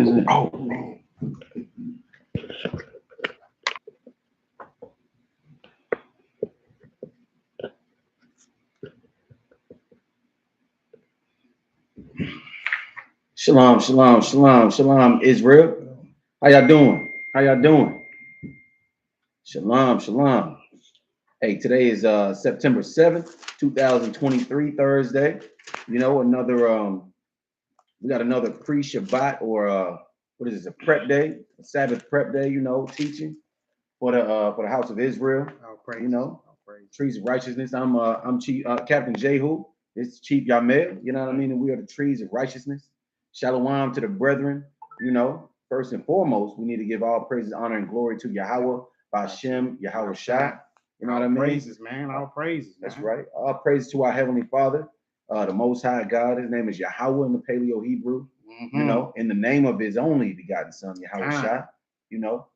is it? Oh man. Shalom, shalom, shalom, shalom, Israel. How y'all doing? How y'all doing? Shalom, shalom. Hey, today is September 7th, 2023, Thursday. You know, we got another pre-Shabbat or what is this, a prep day, a Sabbath prep day, you know, teaching for the house of Israel. You know, trees of righteousness. I'm Chief Captain Jehu. It's Chief Yamel, you know what I mean? And we are the trees of righteousness. Shalom to the brethren. You know, first and foremost, we need to give all praises, honor, and glory to Yahawah, Bashem, Yahweh Shai. You know what I mean? Praises, man. All praises. That's right. All praises to our Heavenly Father, the Most High God. His name is Yahawah in the Paleo Hebrew. You know, in the name of His only begotten Son, Yahweh Shai. You know,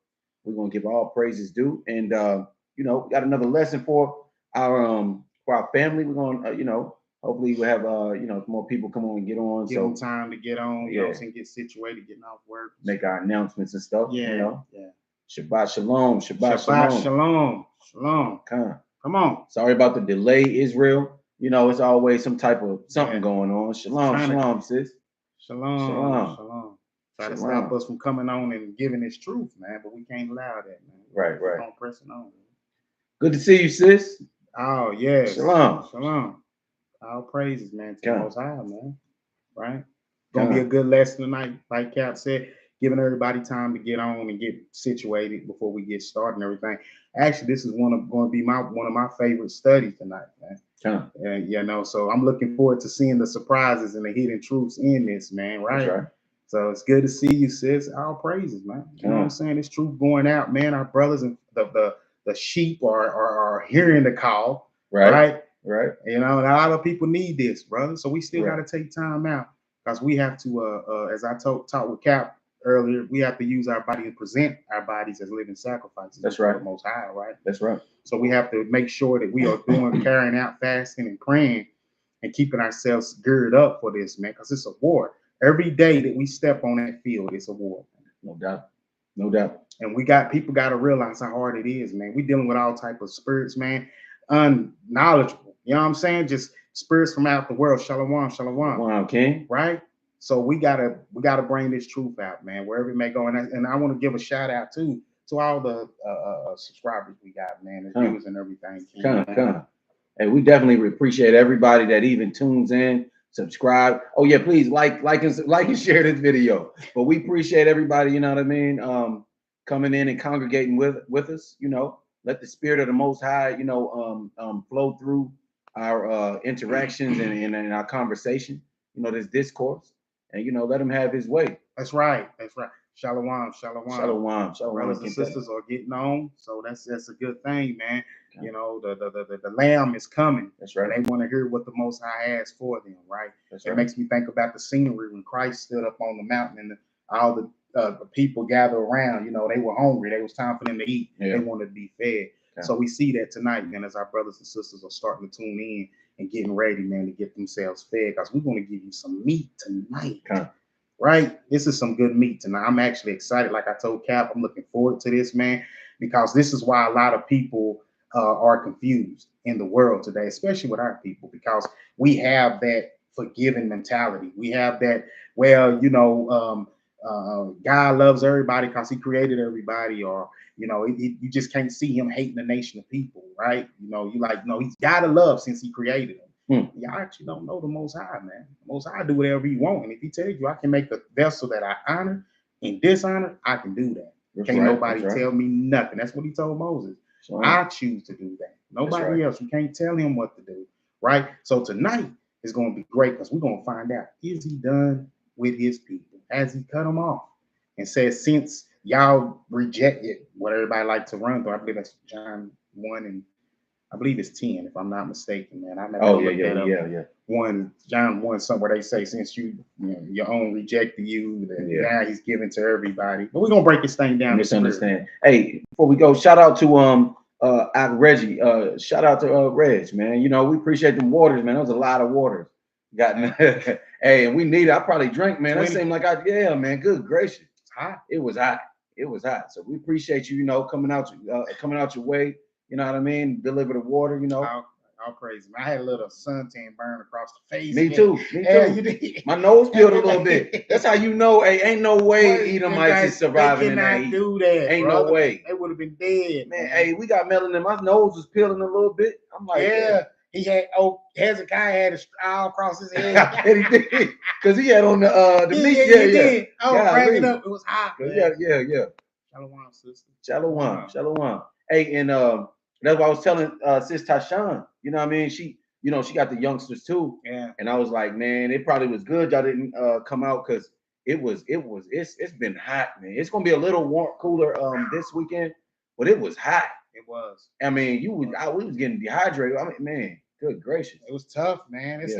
we're gonna give all praises due, and you know, got another lesson for our family. We're gonna, you know, hopefully we'll have you know, more people come on and get on. Give them time to get on, you know, and get situated, getting off work. Make our announcements and stuff. Yeah, you know? yeah. Shabbat shalom, Shabbat shalom, shalom, shalom. Come on. Sorry about the delay, Israel. You know, it's always some type of something going on. Shalom, shalom, sis. Shalom, shalom, shalom. Try to stop us from coming on and giving this truth, man, but we can't allow that, man. Right. Don't press it on. Good to see you, sis. Oh, yes. Shalom. Shalom. All praises, man, to the Most High, man. Right? Gonna be a good lesson tonight, like Cap said, giving everybody time to get on and get situated before we get started and everything. Actually, this is going to be one of my favorite studies tonight, man. And you know, so I'm looking forward to seeing the surprises and the hidden truths in this, man. Right? That's right. So it's good to see you, sis. All praises, man. You know what I'm saying? It's truth going out, man. Our brothers and the sheep are hearing the call. Right. You know, and a lot of people need this, brother. So we still got to take time out because we have to, as I talked with Cap earlier, we have to use our body to present our bodies as living sacrifices. That's right. The Most High, right? That's right. So we have to make sure that we are carrying out fasting and praying and keeping ourselves geared up for this, man, because it's a war. Every day that we step on that field, it's a war. No doubt. No doubt. And people got to realize how hard it is, man. We're dealing with all type of spirits, man, unknowledgeable. You know what I'm saying? Just spirits from out the world. Shalom, shalom. Wow, King. Right? So we gotta bring this truth out, man, wherever it may go. And I want to give a shout out to all the subscribers we got, man, the viewers and everything. Hey, we definitely appreciate everybody that even tunes in, subscribe. Oh yeah, please like and share this video. But we appreciate everybody, you know what I mean, coming in and congregating with us. You know, let the spirit of the Most High, you know, flow through our interactions and our conversation. You know, this discourse. And you know, let him have his way. That's right. Shalom. Brothers and sisters are getting on, so that's a good thing, man. Okay. You know, the Lamb is coming. That's right. And they want to hear what the Most High has for them, right? It makes me think about the scenery when Christ stood up on the mountain and all the people gathered around. You know, they were hungry. It was time for them to eat. Yeah. They wanted to be fed. Okay. So we see that tonight, man, as our brothers and sisters are starting to tune in and getting ready, man, to get themselves fed, because we're going to give you some meat tonight. Okay. Right? This is some good meat tonight. I'm actually excited. Like I told Cap, I'm looking forward to this, man, because this is why a lot of people are confused in the world today, especially with our people, because we have that forgiving mentality. We have that, well, you know, God loves everybody because he created everybody, or, you know, you just can't see him hating a nation of people, right? You know, you like, no, he's got to love since he created them. Y'all actually don't know the Most High, man. The Most High do whatever he wants. And if he tells you I can make a vessel that I honor and dishonor, I can do that. Can't nobody tell me nothing. That's what he told Moses. I choose to do that. Nobody else. You can't tell him what to do, right? So tonight is going to be great because we're going to find out, is he done with his people? Has he cut them off? And says, since y'all rejected what everybody like to run through, I believe that's John 1 and I believe it's 10, if I'm not mistaken, man. I never looked that up. Yeah. John 1, somewhere they say, since your own rejected you, now he's giving to everybody. But we're gonna break this thing down. Misunderstand. Hey, before we go, shout out to Reggie. Shout out to Reg, man. You know, we appreciate them waters, man. That was a lot of waters. Got hey, and we need it. I probably drank, man. 20. That seemed like yeah, man. Good gracious. It's hot. It was hot. It was hot. So we appreciate you, coming out your way. You know what I mean? Deliver the water, All crazy. Man, I had a little suntan burn across the face. Me too. Yeah, you did. My nose peeled a little bit. That's how you know. Hey, ain't no way Edomites is surviving in that heat. Do that. Ain't brother. No way. They would have been dead. Man, hey, we got melanin. My nose was peeling a little bit. I'm like, yeah. He had Hezekiah had a straw across his head. And he did, because he had on the meat. Yeah, he did. I was cracking up. It was hot. Yeah. Shalom, sister. Shalom. Hey, and that's why I was telling Sis Tashawn. You know what I mean? She got the youngsters too. Yeah. And I was like, man, it probably was good y'all didn't come out, because it's been hot, man. It's gonna be a little cooler this weekend, but it was hot. It was. I mean, we was getting dehydrated. I mean, man, good gracious. It was tough, man. It's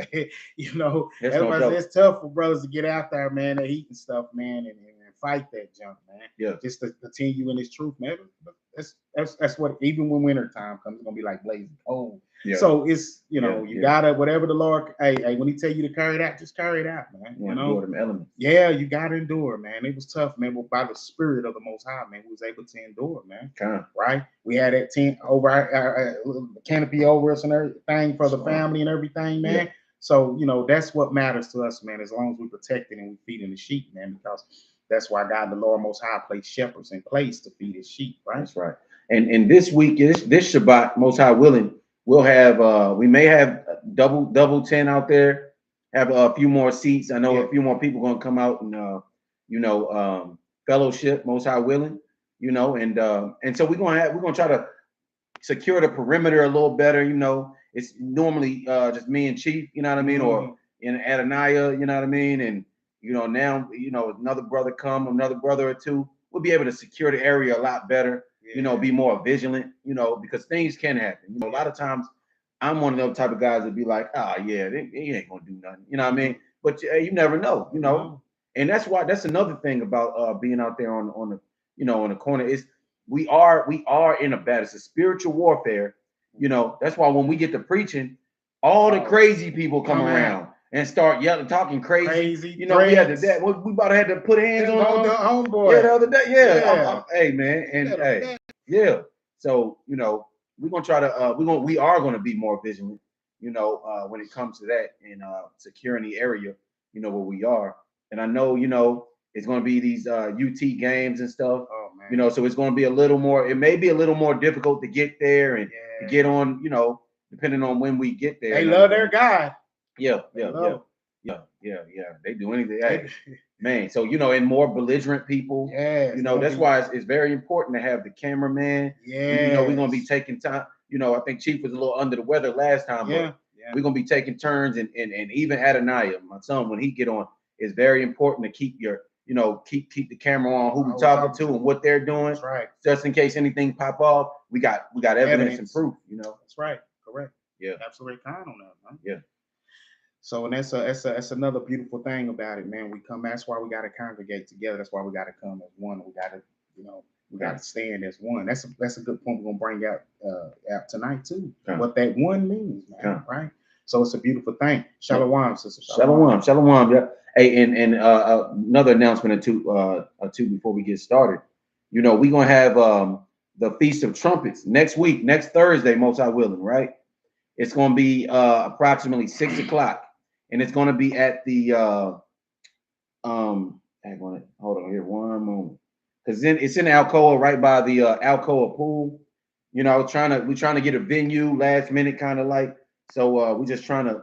tough for brothers to get out there, man. They heat and stuff, man, and fight that junk, man. Yeah. Just to continue in this truth, man. That's what, even when winter time comes, it's gonna be like blazing cold. Yeah. So it's you gotta, whatever the Lord, hey, when He tell you to carry it out, just carry it out, man. Endure them elements. Yeah, you gotta endure, man. It was tough, man, but by the Spirit of the Most High, man, we was able to endure, man. Right? We had that tent over our canopy over us and everything for the family and everything, man. Yeah. So that's what matters to us, man. As long as we protect it and we feeding the sheep, man, because that's why God, the Lord Most High, placed shepherds in place to feed His sheep, right? That's right. And this week, this Shabbat, Most High willing, we'll have we may have double 10 out there. Have a few more seats. I know a few more people gonna come out and fellowship, Most High willing, and so we're gonna try to secure the perimeter a little better. It's normally just me and Chief, you know what I mean, or in Adonaiah, you know what I mean, and now another brother or two, we'll be able to secure the area a lot better. Be more vigilant, because things can happen. A lot of times I'm one of those type of guys that be like, he ain't gonna do nothing. You know what I mean? But you never know, And that's another thing about being out there on the corner is we are in a battle. It's a spiritual warfare. That's why when we get to preaching, all the crazy people come around and start yelling, talking crazy. We had we about to have to put hands on the homeboy. Yeah, the other day. Yeah. Hey man, and So we're gonna try to we are gonna be more vigilant. When it comes to that and securing the area. Where we are, and I know it's gonna be these UT games and stuff. Oh man. So it's gonna be a little more. It may be a little more difficult to get there and to get on. Depending on when we get there. They love their guy. Yeah. They do anything. Hey, man. So and more belligerent people. Yeah. That's why it's very important to have the cameraman. Yeah. We're gonna be taking time. I think Chief was a little under the weather last time. But we're gonna be taking turns, and even Adonaiah, my son, when he get on, it's very important to keep your keep the camera on who we talking to and what they're doing. That's right. Just in case anything pop off, we got evidence and proof. That's right. Correct. Yeah. Absolutely kind on that, man. Yeah. So, and that's another beautiful thing about it, man. We come. That's why we got to congregate together. That's why we got to come as one. We got to, we got to stand as one. That's a good point. We're gonna bring out tonight too. What that one means, man. Right. So it's a beautiful thing. Shalom, sister. Shalom. Yeah. Hey, and another announcement or two before we get started. We're gonna have the Feast of Trumpets next week, next Thursday, most I willing, right? It's gonna be approximately 6 o'clock, and it's gonna be at the hold on here one moment, because then it's in Alcoa, right by the Alcoa pool. We're trying to get a venue last minute, kind of like. So we're just trying to,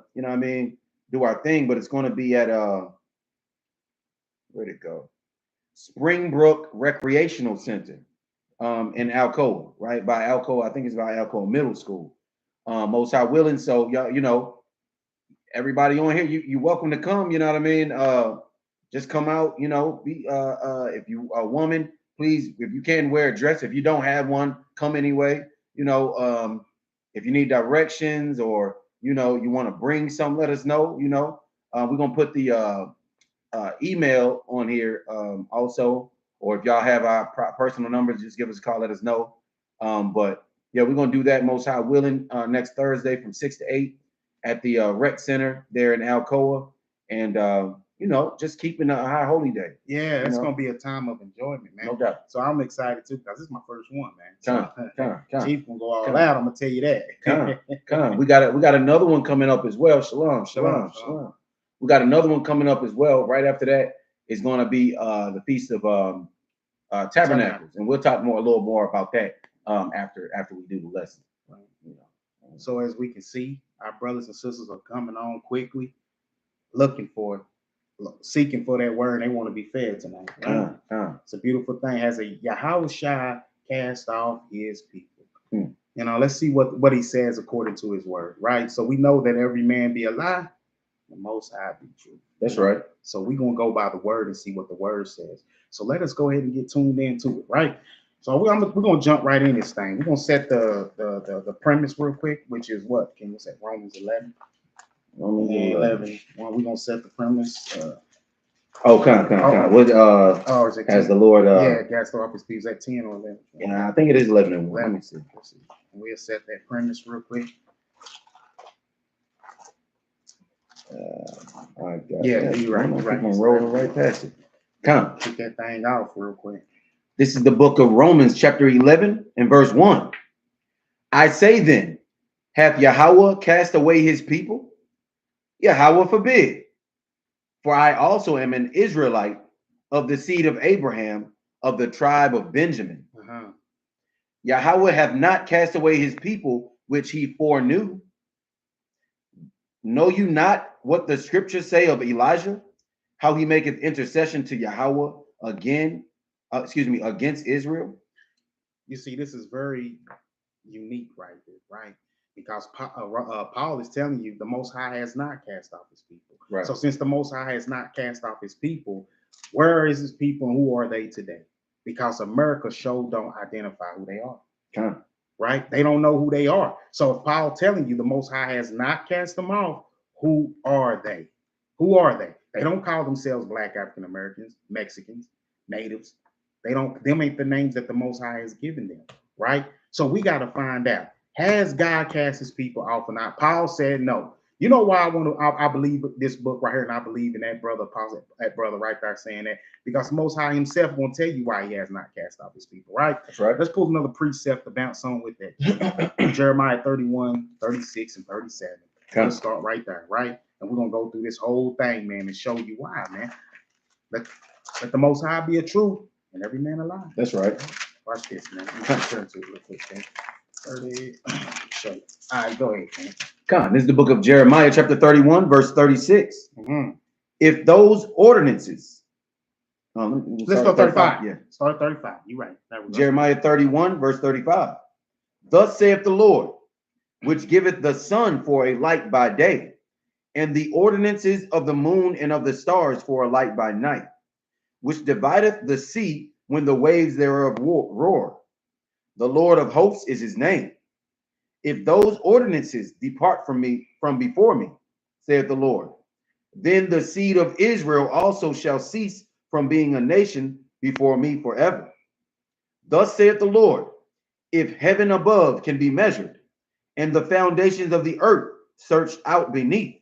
do our thing, but it's going to be at where'd it go? Springbrook Recreational Center in Alcoa, right by Alcoa. I think it's by Alcoa Middle School. Most High willing. So y'all, everybody on here, you're welcome to come. You know what I mean? Just come out. Be if you are a woman, please, if you can, wear a dress. If you don't have one, come anyway. If you need directions or you want to bring some, let us know. We're gonna put the email on here also, or if y'all have our personal numbers, just give us a call, let us know. But yeah, we're gonna do that, most high willing, next Thursday from 6 to 8. at the rec center there in Alcoa, and you know, just keeping a high holy day. Yeah, it's gonna be a time of enjoyment, man. No doubt. So I'm excited too because this is my first one, man. Come. Chief gonna go all out. I'm gonna tell you that. Come. We got another one coming up as well. Shalom. We got another one coming up as well. Right after that is going to be the Feast of Tabernacles, and we'll talk a little more about that after we do the lesson. Right. You know. So as we can see, our brothers and sisters are coming on quickly, seeking for that word. They want to be fed tonight. Right? It's a beautiful thing. Has a Yahawah cast off his people. You know, let's see what he says according to his word, right? So we know that every man be a lie, the Most High be true. That's right. So we're gonna go by the word and see what the word says. So let us go ahead and get tuned into it, right? So we're gonna jump right in this thing. We're gonna set the premise real quick, which is what? Can you say Romans 11? Romans 11. Well, we're gonna set the premise. What is it 10? Has the Lord cast off his people? Is that 10 or 11? Yeah, I think it is 11 and 1. Let me see. We'll set that premise real quick. You're right. I'm rolling right past it. Come. Kick that thing off real quick. This is the book of Romans, chapter 11 and verse 1. I say then, hath Yahawah cast away his people? Yahawah forbid. For I also am an Israelite of the seed of Abraham, of the tribe of Benjamin. Yahawah hath not cast away his people, which he foreknew. Know you not what the scriptures say of Elijah, how he maketh intercession to Yahawah against Israel? You see, this is very unique right here, right? Because Paul is telling you the Most High has not cast off his people. Right. So since the Most High has not cast off his people, where is his people and who are they today? Because America sure don't identify who they are. Right? They don't know who they are. So if Paul telling you the Most High has not cast them off, who are they? Who are they? They don't call themselves Black African Americans, Mexicans, natives. Them ain't the names that the Most High has given them, right? So we got to find out, has God cast his people off or not? Paul said no. You know why I believe this book right here, and I believe in that brother right there saying that, because the Most High himself gonna tell you why he has not cast off his people, right? That's right. Let's pull another precept to bounce on with that. Jeremiah 31, 36, and 37. Let's start right there, right? And we're gonna go through this whole thing, man, and show you why, man. Let the Most High be a truth and every man a lie. That's right. Watch this, man. Turn to it real quick, man. 30. Show you. All right, go ahead, man. This is the book of Jeremiah, chapter 31, verse 36. If those ordinances, let's go 35. Yeah, start at 35. You're right. Jeremiah 31, verse 35. Thus saith the Lord, which giveth the sun for a light by day, and the ordinances of the moon and of the stars for a light by night, which divideth the sea when the waves thereof roar. The Lord of hosts is his name. If those ordinances depart from before me, saith the Lord, then the seed of Israel also shall cease from being a nation before me forever. Thus saith the Lord, if heaven above can be measured, and the foundations of the earth searched out beneath,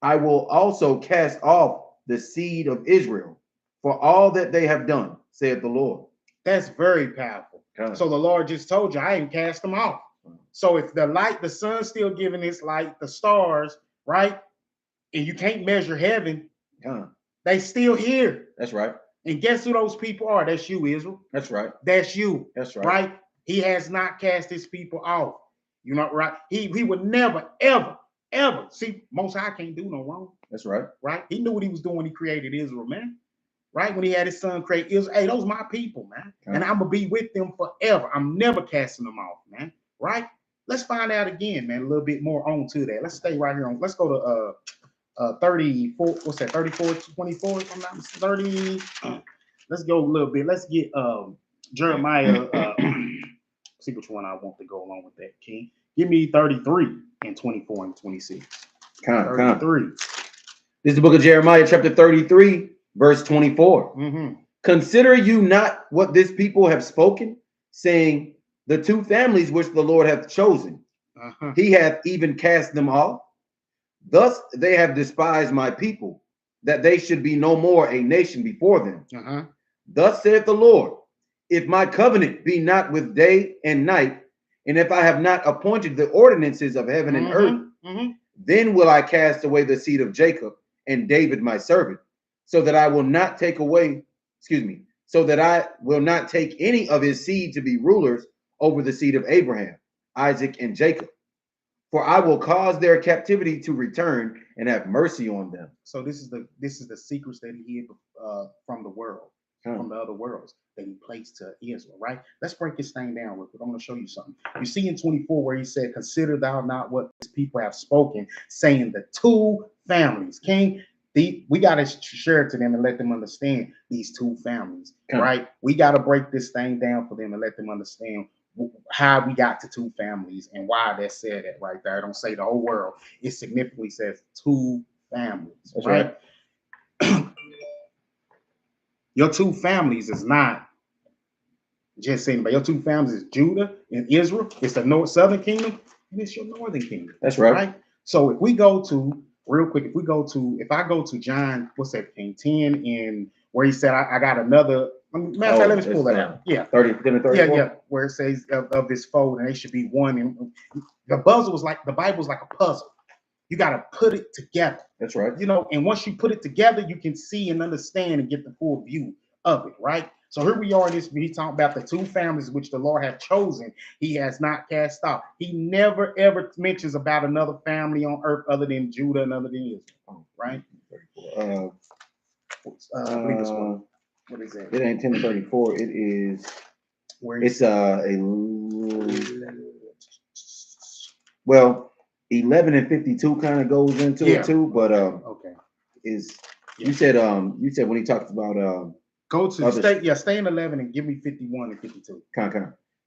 I will also cast off the seed of Israel for all that they have done, saith the Lord. That's very powerful. So the Lord just told you, I ain't cast them off. So if the sun's still giving its light, the stars, right? And you can't measure heaven, they still here. That's right. And guess who those people are? That's you, Israel. That's right. That's you. That's right. Right? He has not cast his people off. You know, right? He would never, ever, ever. See, Most High can't do no wrong. That's right. Right? He knew what he was doing when he created Israel, man. Right? When he had his son create Israel. Hey, those are my people, man. And I'm going to be with them forever. I'm never casting them off, man. Right? Let's find out again, man, a little bit more on to that. Let's stay right here on. Let's go to 34. What's that? 34, 24. If I'm not 30. Let's go a little bit. Let's get Jeremiah. See which one I want to go along with that, King. Give me 33 and 24 and 26. 33. This is the book of Jeremiah, chapter 33, verse 24. Consider you not what this people have spoken, saying, the two families which the Lord hath chosen, he hath even cast them off. Thus they have despised my people, that they should be no more a nation before them. Thus saith the Lord, if my covenant be not with day and night, and if I have not appointed the ordinances of heaven and earth, then will I cast away the seed of Jacob and David my servant, so that I will not take away, so that I will not take any of his seed to be rulers over the seed of Abraham, Isaac, and Jacob. For I will cause their captivity to return and have mercy on them. So this is the secrets that he hid from the world, from the other worlds that he placed to Israel, right? Let's break this thing down real quick. I'm going to show you something. You see in 24 where he said, "Consider thou not what these people have spoken, saying the two families." King, we got to share it to them and let them understand these two families, right? We got to break this thing down for them and let them understand how we got to two families and why that said it right there. Don't say the whole world. It significantly says two families. That's right. Your two families is not just saying, but your two families is Judah and Israel. It's the southern kingdom, and it's your northern kingdom. That's right. So if we go to real quick, if I go to John, what's that thing, 10, and where he said, I got another. Matter of fact, let me pull that out. Yeah, 30, 34. Yeah, where it says of this fold, and they should be one. And the puzzle was like the Bible's like a puzzle. You got to put it together. That's right. You know, and once you put it together, you can see and understand and get the full view of it, right? So here we are in this. He's talking about the two families which the Lord hath chosen. He has not cast off. He never ever mentions about another family on earth other than Judah and other than Israel, right? I believe it's one. What is that? It ain't 10:34. It is. It's 11 and 52 kind of goes into it too, but okay. You said when he talks about go to stay in 11 and give me 51 and 52.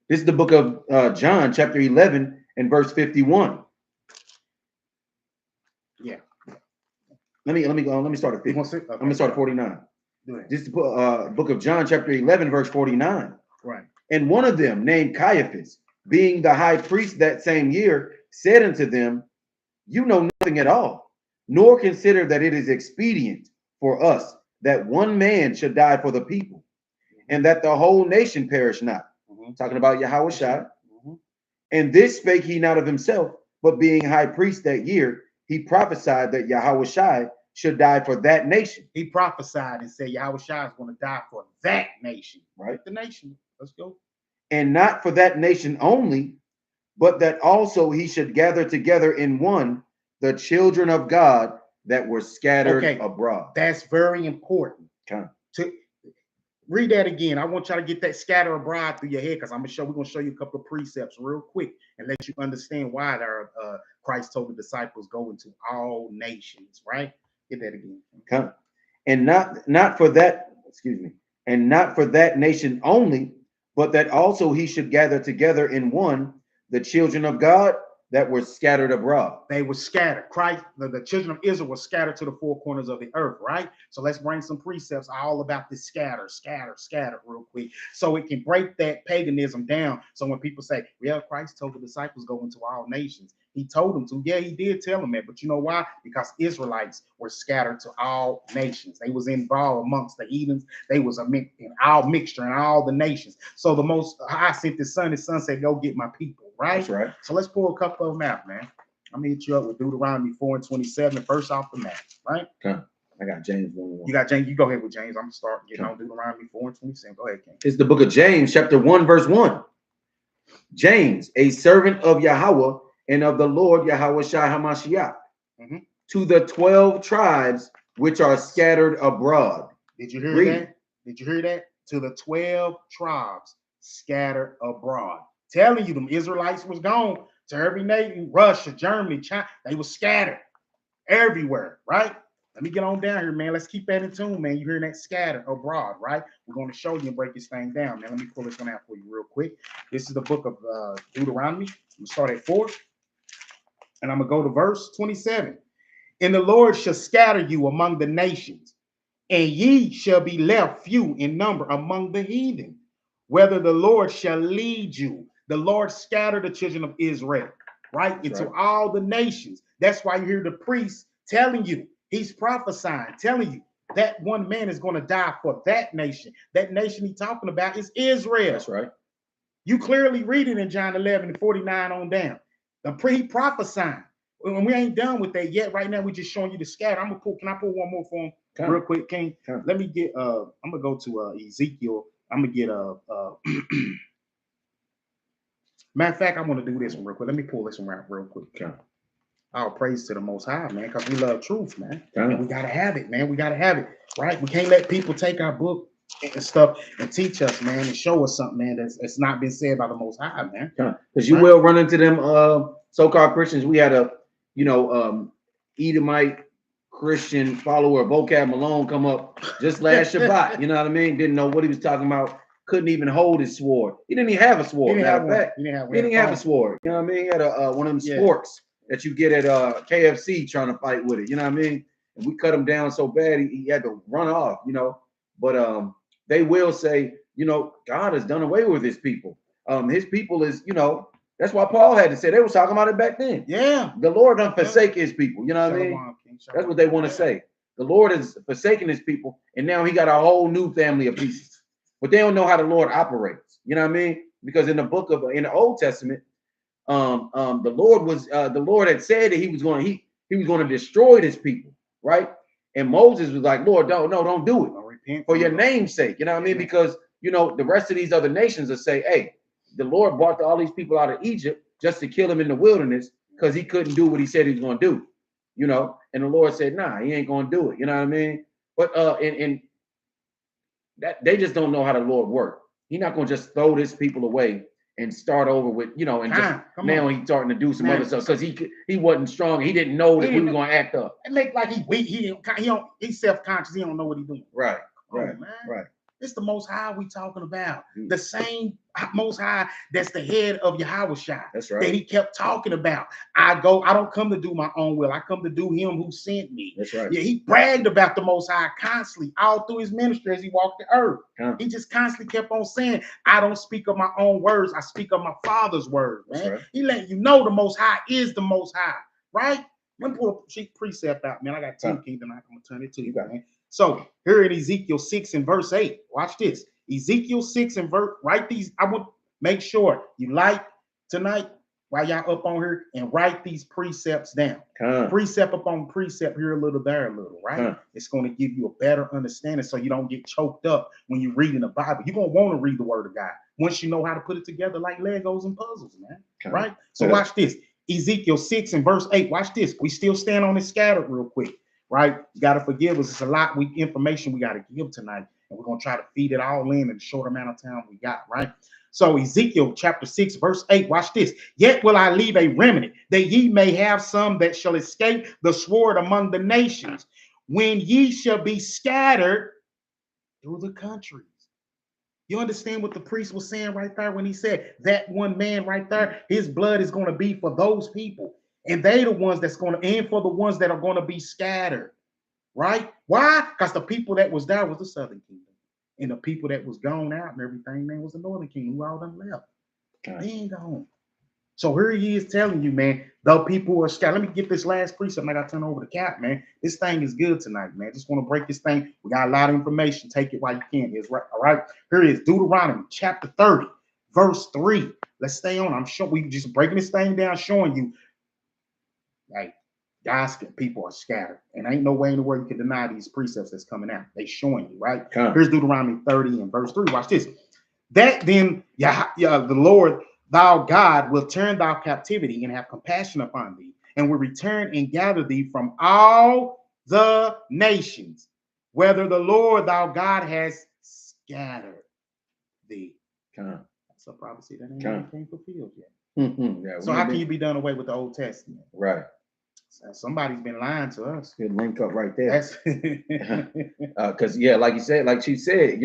This is the book of John, chapter 11 and verse 51. Yeah. Let me start at 50. Okay. I'm gonna start at 49. This is the book of John, chapter 11, verse 49. Right. And one of them, named Caiaphas, being the high priest that same year, said unto them, you know nothing at all, nor consider that it is expedient for us that one man should die for the people, and that the whole nation perish not. Talking about Yahawah. And this spake he not of himself, but being high priest that year, he prophesied that Yahawah should die for that nation. He prophesied and said Yahawah is going to die for that nation. Right. The nation. Let's go. And not for that nation only, but that also he should gather together in one the children of God that were scattered abroad. That's very important. To read that again. I want y'all to get that scatter abroad through your head, because we're gonna show you a couple of precepts real quick and let you understand why Christ told the disciples go into all nations, right? Get that again. And not for that, and not for that nation only, but that also he should gather together in one the children of God that were scattered abroad. They were scattered. Christ, the children of Israel were scattered to the four corners of the earth, right? So let's bring some precepts all about this scatter real quick, so it can break that paganism down. So when people say, well, Christ told the disciples go into all nations, he told them to. Yeah, he did tell them that. But you know why? Because Israelites were scattered to all nations. They was involved amongst the heathens. They was in all mixture in all the nations. So the Most High sent his son said, go get my people, right? That's right. So let's pull a couple of them out, man. I'm gonna hit you up with Deuteronomy 4 and 27, first off the map, right? I got James 1. You got James. You go ahead with James. I'm gonna start getting on Deuteronomy 4 and 27. Go ahead, King. It's the book of James, chapter 1, verse 1. James, a servant of Yahawah and of the Lord Yahawah Shai HaMashiach, to the 12 tribes which are scattered abroad. Did you hear that? Did you hear that? To the 12 tribes scattered abroad. Telling you, them Israelites was gone to every nation, Russia, Germany, China. They were scattered everywhere, right? Let me get on down here, man. Let's keep that in tune, man. You hearing that scattered abroad, right? We're going to show you and break this thing down, man. Let me pull this one out for you real quick. This is the book of Deuteronomy. I'm going to start at 4, and I'm going to go to verse 27. And the Lord shall scatter you among the nations, and ye shall be left few in number among the heathen, whether the Lord shall lead you. The Lord scattered the children of Israel, right? Into all the nations. That's why you hear the priest telling you, he's prophesying, telling you that one man is going to die for that nation. That nation he's talking about is Israel. That's right. You clearly read it in John 11 and 49 on down. The prophesying. And we ain't done with that yet. Right now, we're just showing you the scatter. I'm gonna pull. Can I pull one more for him real quick, King? Let me get. I'm gonna go to Ezekiel. I'm gonna get matter of fact, I want to do this one real quick. Let me pull this one out real quick. All praise to the Most High, man, because we love truth, man. And we gotta have it, man. We gotta have it, right? We can't let people take our book and stuff and teach us, man, and show us something, man, that's not been said by the Most High, man. Because you will run into them so-called Christians. We had a, Edomite Christian follower, Vocab Malone, come up just last Shabbat. You know what I mean? Didn't know what he was talking about. Couldn't even hold his sword. He didn't even have a sword. Matter of fact, he didn't have a sword. You know what I mean? He had one of them sporks that you get at KFC trying to fight with it. You know what I mean? And we cut him down so bad he had to run off. But they will say, God has done away with his people. His people is, that's why Paul had to say. They was talking about it back then. Yeah. The Lord done forsake his people. You know what I mean? That's what they want to say. The Lord is forsaking his people, and now he got a whole new family of pieces. But they don't know how the Lord operates. You know what I mean? Because in the Old Testament, the Lord had said that he was going to destroy his people, right? And Moses was like, Lord, don't do it. Repent for your name's sake. You know what I mean? Because the rest of these other nations will say, hey, the Lord brought all these people out of Egypt just to kill them in the wilderness because he couldn't do what he said he was going to do. And the Lord said, nah, he ain't going to do it. You know what I mean? But and that they just don't know how the Lord works. He's not going to just throw his people away and start over with, and now he's starting to do some other stuff because he wasn't strong. He didn't know that we were going to act up. It make like he's weak. He's self-conscious. He don't know what he's doing. Right. It's the Most High we talking about. The same Most High that's the head of Yahawah. That's right. That he kept talking about. I don't come to do my own will. I come to do him who sent me. That's right. Yeah, he bragged about the Most High constantly all through his ministry as he walked the earth. He just constantly kept on saying, I don't speak of my own words. I speak of my Father's words. Man. Right. He letting you know the Most High is the Most High. Right? Let me pull a precept out, man. I got 10 kingdom. I'm going to turn it to you, man. So here in Ezekiel 6 and verse 8, watch this. Ezekiel 6 and verse, write these. I want make sure you like tonight while y'all up on here and write these precepts down. Precept upon precept here a little, there a little, right? It's going to give you a better understanding so you don't get choked up when you're reading the Bible. You're going to want to read the word of God once you know how to put it together like Legos and puzzles, man. Right? So watch this. Ezekiel 6 and verse 8. Watch this. We still stand on it scattered real quick. Right? You got to forgive us. It's a lot of information we got to give tonight. And we're going to try to feed it all in the short amount of time we got, right? So Ezekiel chapter 6, verse 8, watch this. Yet will I leave a remnant, that ye may have some that shall escape the sword among the nations, when ye shall be scattered through the countries. You understand what the priest was saying right there when he said that one man right there, his blood is going to be for those people. And they the ones that's going to end for the ones that are going to be scattered, right? Why? Because the people that was there was the southern kingdom. And the people that was gone out and everything, man, was the northern kingdom who all done left. They ain't gone. So here he is telling you, man, the people who are scattered. Let me get this last precept. I got to turn over the cap, man. This thing is good tonight, man. Just want to break this thing. We got a lot of information. Take it while you can. It's right. All right. Here it is. Deuteronomy chapter 30, verse 3. Let's stay on. I'm sure we just breaking this thing down, showing you. Like, God's people are scattered, and ain't no way in the world you can deny these precepts that's coming out. They showing you, right? Here's Deuteronomy 30 and verse 3. Watch this. That then, the Lord, thou God, will turn thy captivity and have compassion upon thee, and will return and gather thee from all the nations, whether the Lord thou God has scattered thee. That's a prophecy that ain't fulfilled yet. So how can you be done away with the Old Testament? Right. So somebody's been lying to us. Good link up right there. Because like you said, like she said,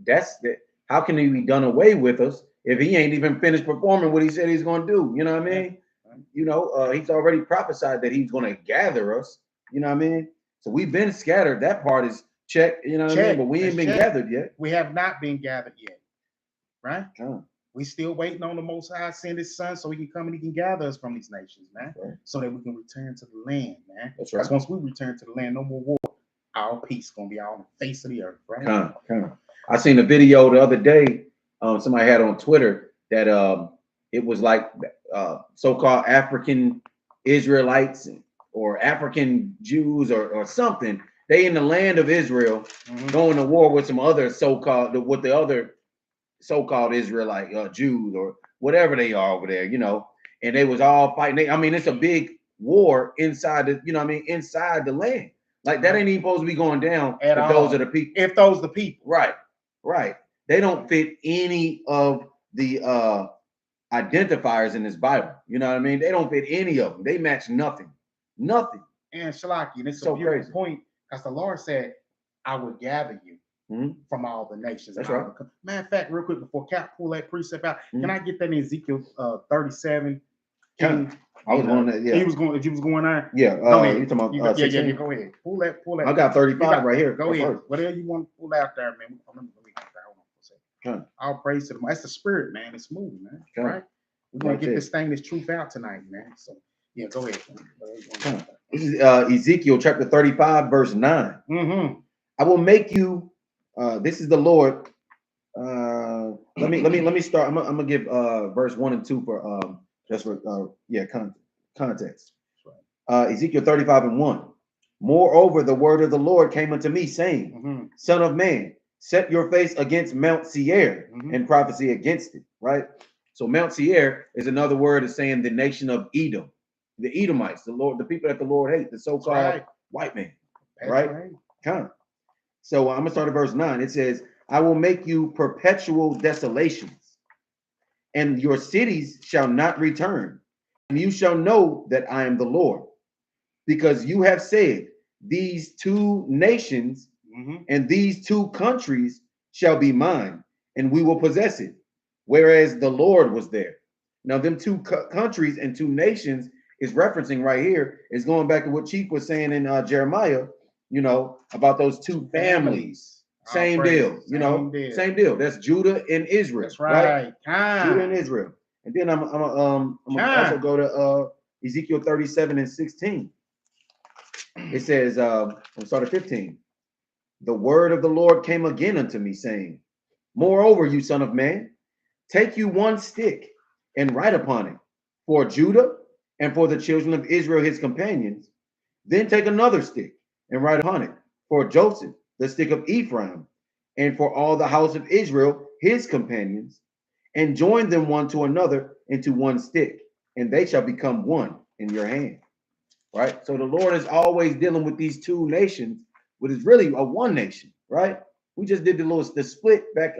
that's how can he be done away with us if he ain't even finished performing what he said he's going to do? You know what I mean? He's already prophesied that he's going to gather us. You know what I mean? So we've been scattered. That part is checked. You know what I mean? But we ain't been gathered yet. We have not been gathered yet. Right? We still waiting on the Most High send His Son so He can come and He can gather us from these nations, man, right. so that we can return to the land, man. That's right. Because once we return to the land, no more war. Our peace gonna be on the face of the earth, right? Kind of. I seen a video the other day. Somebody had on Twitter that it was like so-called African Israelites or African Jews or something. They in the land of Israel going to war with some other so-called Israelite Jews or whatever they are over there, you know, and they was all fighting. I mean, it's a big war inside the, you know what I mean, inside the land. Like that ain't even supposed to be going down At if all. those are the people. If those the people. Right, right. They don't fit any of the identifiers in this Bible. You know what I mean? They don't fit any of them. They match nothing. Nothing. And Shalaki, and it's So a beautiful crazy. point, because the Lord said, I would gather you from all the nations. That's right. Matter of fact, real quick, before Cap pull that precept out, can I get that in Ezekiel 37? I was going that, yeah. He was going, if you was going on. Yeah, go ahead. You talking about yeah, go ahead. Pull that. I got 35 right here. Go ahead. Whatever you want to pull out there, man. Hold on for a second. All praise to the That's the spirit, man. It's moving, man. Right? We're gonna get this thing, this truth out tonight, man. So yeah, go ahead. This is Ezekiel chapter 35, verse 9. I will make you. This is the Lord. Let me start. I'm gonna give verse 1 and 2 for just for context. Ezekiel 35 and 1. Moreover, the word of the Lord came unto me, saying, Son of man, set your face against Mount Seir and prophecy against it. Right. So Mount Seir is another word of saying the nation of Edom, the Edomites, the people that the Lord hates, the so-called white man. Right. So I'm gonna start at verse 9. It says, I will make you perpetual desolations, and your cities shall not return, and you shall know that I am the Lord, because you have said, these two nations and these two countries shall be mine, and we will possess it, whereas the Lord was there. Now, them two countries and two nations is referencing right here, is going back to what Chief was saying in Jeremiah, you know, about those two families. Same deal, you know, same deal. That's Judah and Israel. That's right. Judah and Israel. And then I'm gonna also go to Ezekiel 37 and 16. It says, I'm start at 15. The word of the Lord came again unto me, saying, Moreover, you son of man, take you one stick and write upon it for Judah and for the children of Israel, his companions. Then take another stick and write upon it for Joseph, the stick of Ephraim, and for all the house of Israel, his companions, and join them one to another into one stick, and they shall become one in your hand. Right? So the Lord is always dealing with these two nations, but it's really a one nation, right? We just did the split back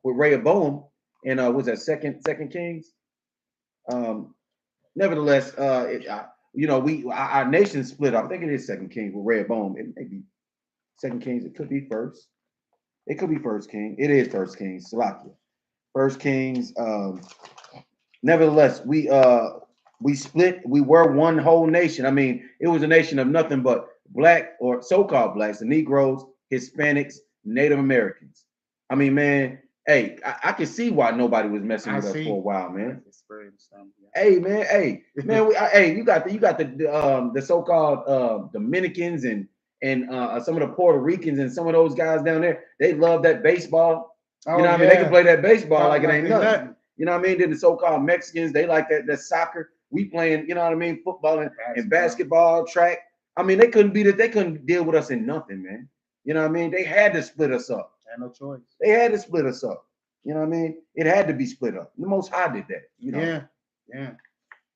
with Rehoboam and was that second Kings? Nevertheless, our nation split. I think it is Second Kings with Rehoboam. It may be Second Kings. It could be first. It could be First King. It is First Kings. Salakia. First Kings. Nevertheless, we split. We were one whole nation. I mean, it was a nation of nothing but black or so-called blacks, the Negroes, Hispanics, Native Americans. I mean, man, hey, I can see why nobody was messing with us for a while, man. Hey, man, you got the so-called Dominicans and some of the Puerto Ricans and some of those guys down there. They love that baseball. You know what I mean? They can play that baseball like it ain't nothing. You know what I mean? Then the so-called Mexicans, they like that soccer. We playing, you know what I mean, football and basketball, track. I mean, they couldn't deal with us in nothing, man. You know what I mean? They had to split us up. Had no choice. They had to split us up. You know what I mean? It had to be split up. The Most High did that. You know? Yeah.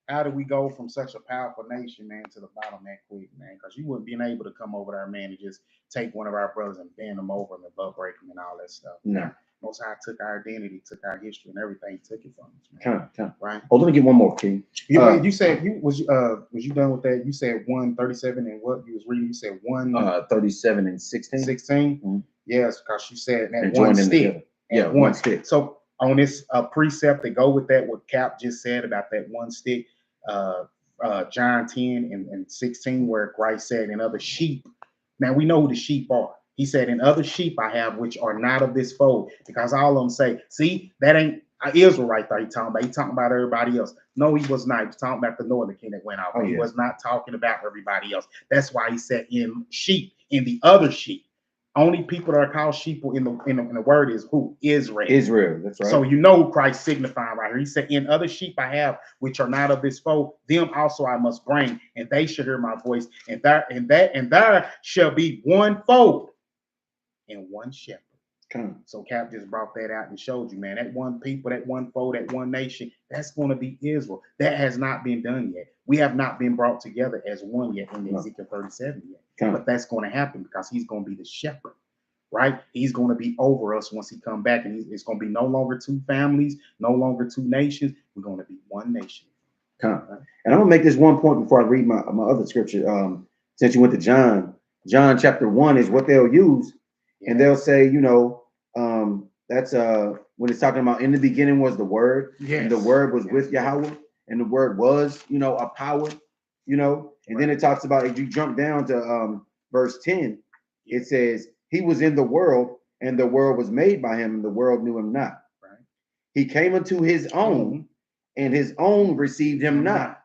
How do we go from such a powerful nation, man, to the bottom that quick, man? Because you wouldn't be able to come over there, man, and just take one of our brothers and bend them over and butt break them and all that stuff. No. Most High took our identity, took our history, and everything. Took it from us, man. Right. Oh, let me get one more, King. You said was you done with that? You said 137 and what you was reading? You said 137 and 16. 16. Yes, because you said that one stick. Yeah, one stick. So on this precept to go with that, what Cap just said about that one stick, John 10 and 16, where Christ said, "In other sheep." Now we know who the sheep are. He said, "In other sheep I have, which are not of this fold," because all of them say, "See, that ain't Israel right there. He talking about everybody else. No, he was not. He was talking about the northern king that went out. But he was not talking about everybody else. That's why he said in sheep, in the other sheep. Only people that are called sheep in the word is who? Israel. Israel, that's right. So you know who Christ signifying right here. He said, in other sheep I have, which are not of this fold, them also I must bring, and they shall hear my voice, and there shall be one fold and one shepherd. So Cap just brought that out and showed you, man, that one people, that one fold, that one nation, that's going to be Israel. That has not been done yet. We have not been brought together as one yet in Ezekiel 37 yet. But that's going to happen because he's going to be the shepherd, right? He's going to be over us once he come back, and it's going to be no longer two families, no longer two nations. We're going to be one nation. And I'm going to make this one point before I read my other scripture. Since you went to John chapter 1 is what they'll use. And they'll say, you know, that's when it's talking about in the beginning was the word, and the word was with Yahawah, and the word was, you know, a power, you know, and then it talks about, if you jump down to verse 10, it says, he was in the world, and the world was made by him, and the world knew him not. Right. He came unto his own, and his own received him not.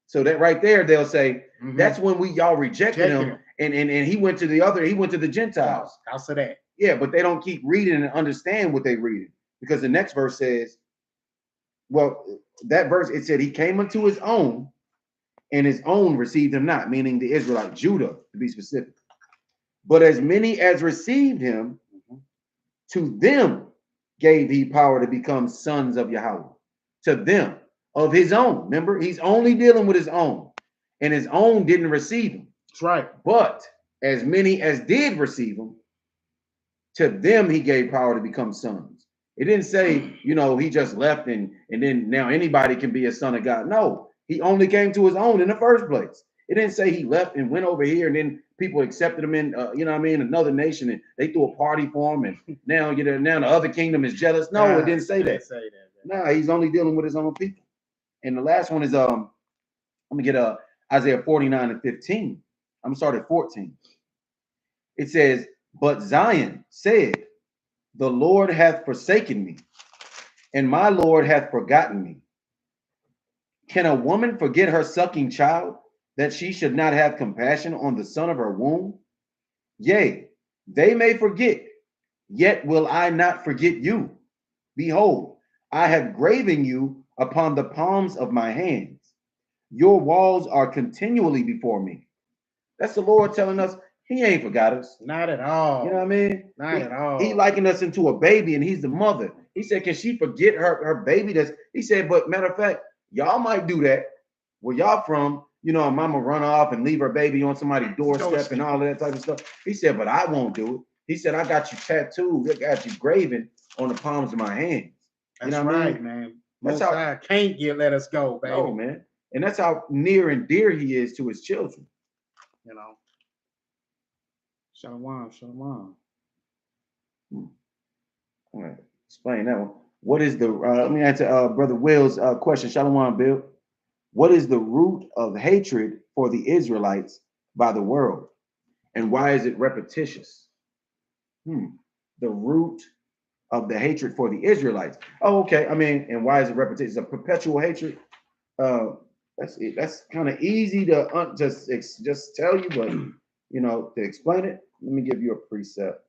So that right there, they'll say, that's when y'all rejected him. And he went to the Gentiles. I'll say that. Yeah, but they don't keep reading and understand what they reading, because the next verse says, well, that verse, it said he came unto his own, and his own received him not, meaning the Israelite, Judah, to be specific. But as many as received him, to them gave he power to become sons of Yahawah. To them, of his own. Remember, he's only dealing with his own, and his own didn't receive him. That's right. But as many as did receive him, to them he gave power to become sons. It didn't say, you know, he just left and then now anybody can be a son of God. No, he only came to his own in the first place. It didn't say he left and went over here and then people accepted him in, you know what I mean, another nation, and they threw a party for him, and now now the other kingdom is jealous. No, it didn't say that. No, he's only dealing with his own people. And the last one is let me get Isaiah 49 and 15. I'm gonna start at 14. It says, but Zion said, the Lord hath forsaken me, and my Lord hath forgotten me. Can a woman forget her sucking child, that she should not have compassion on the son of her womb? Yea, they may forget, yet will I not forget you. Behold, I have graven you upon the palms of my hands. Your walls are continually before me. That's the Lord telling us he ain't forgot us. Not at all. You know what I mean? Not at all. He likened us into a baby, and he's the mother. He said, can she forget her baby? He said, but matter of fact, y'all might do that. Where y'all from, you know, a mama run off and leave her baby on somebody's doorstep and all of that type of stuff. He said, but I won't do it. He said, I got you tattooed. I got you graven on the palms of my hands. That's right, man. That's how I can't let us go, baby. No, man. And that's how near and dear he is to his children. You know. Shalom, shalom. All right, explain that one. What is the, let me answer Brother Will's question. Shalom, Bill. What is the root of hatred for the Israelites by the world? And why is it repetitious? The root of the hatred for the Israelites. Oh, okay. I mean, and why is it repetitious? It's a perpetual hatred. That's kind of easy to just tell you, but you know, to explain it, let me give you a precept.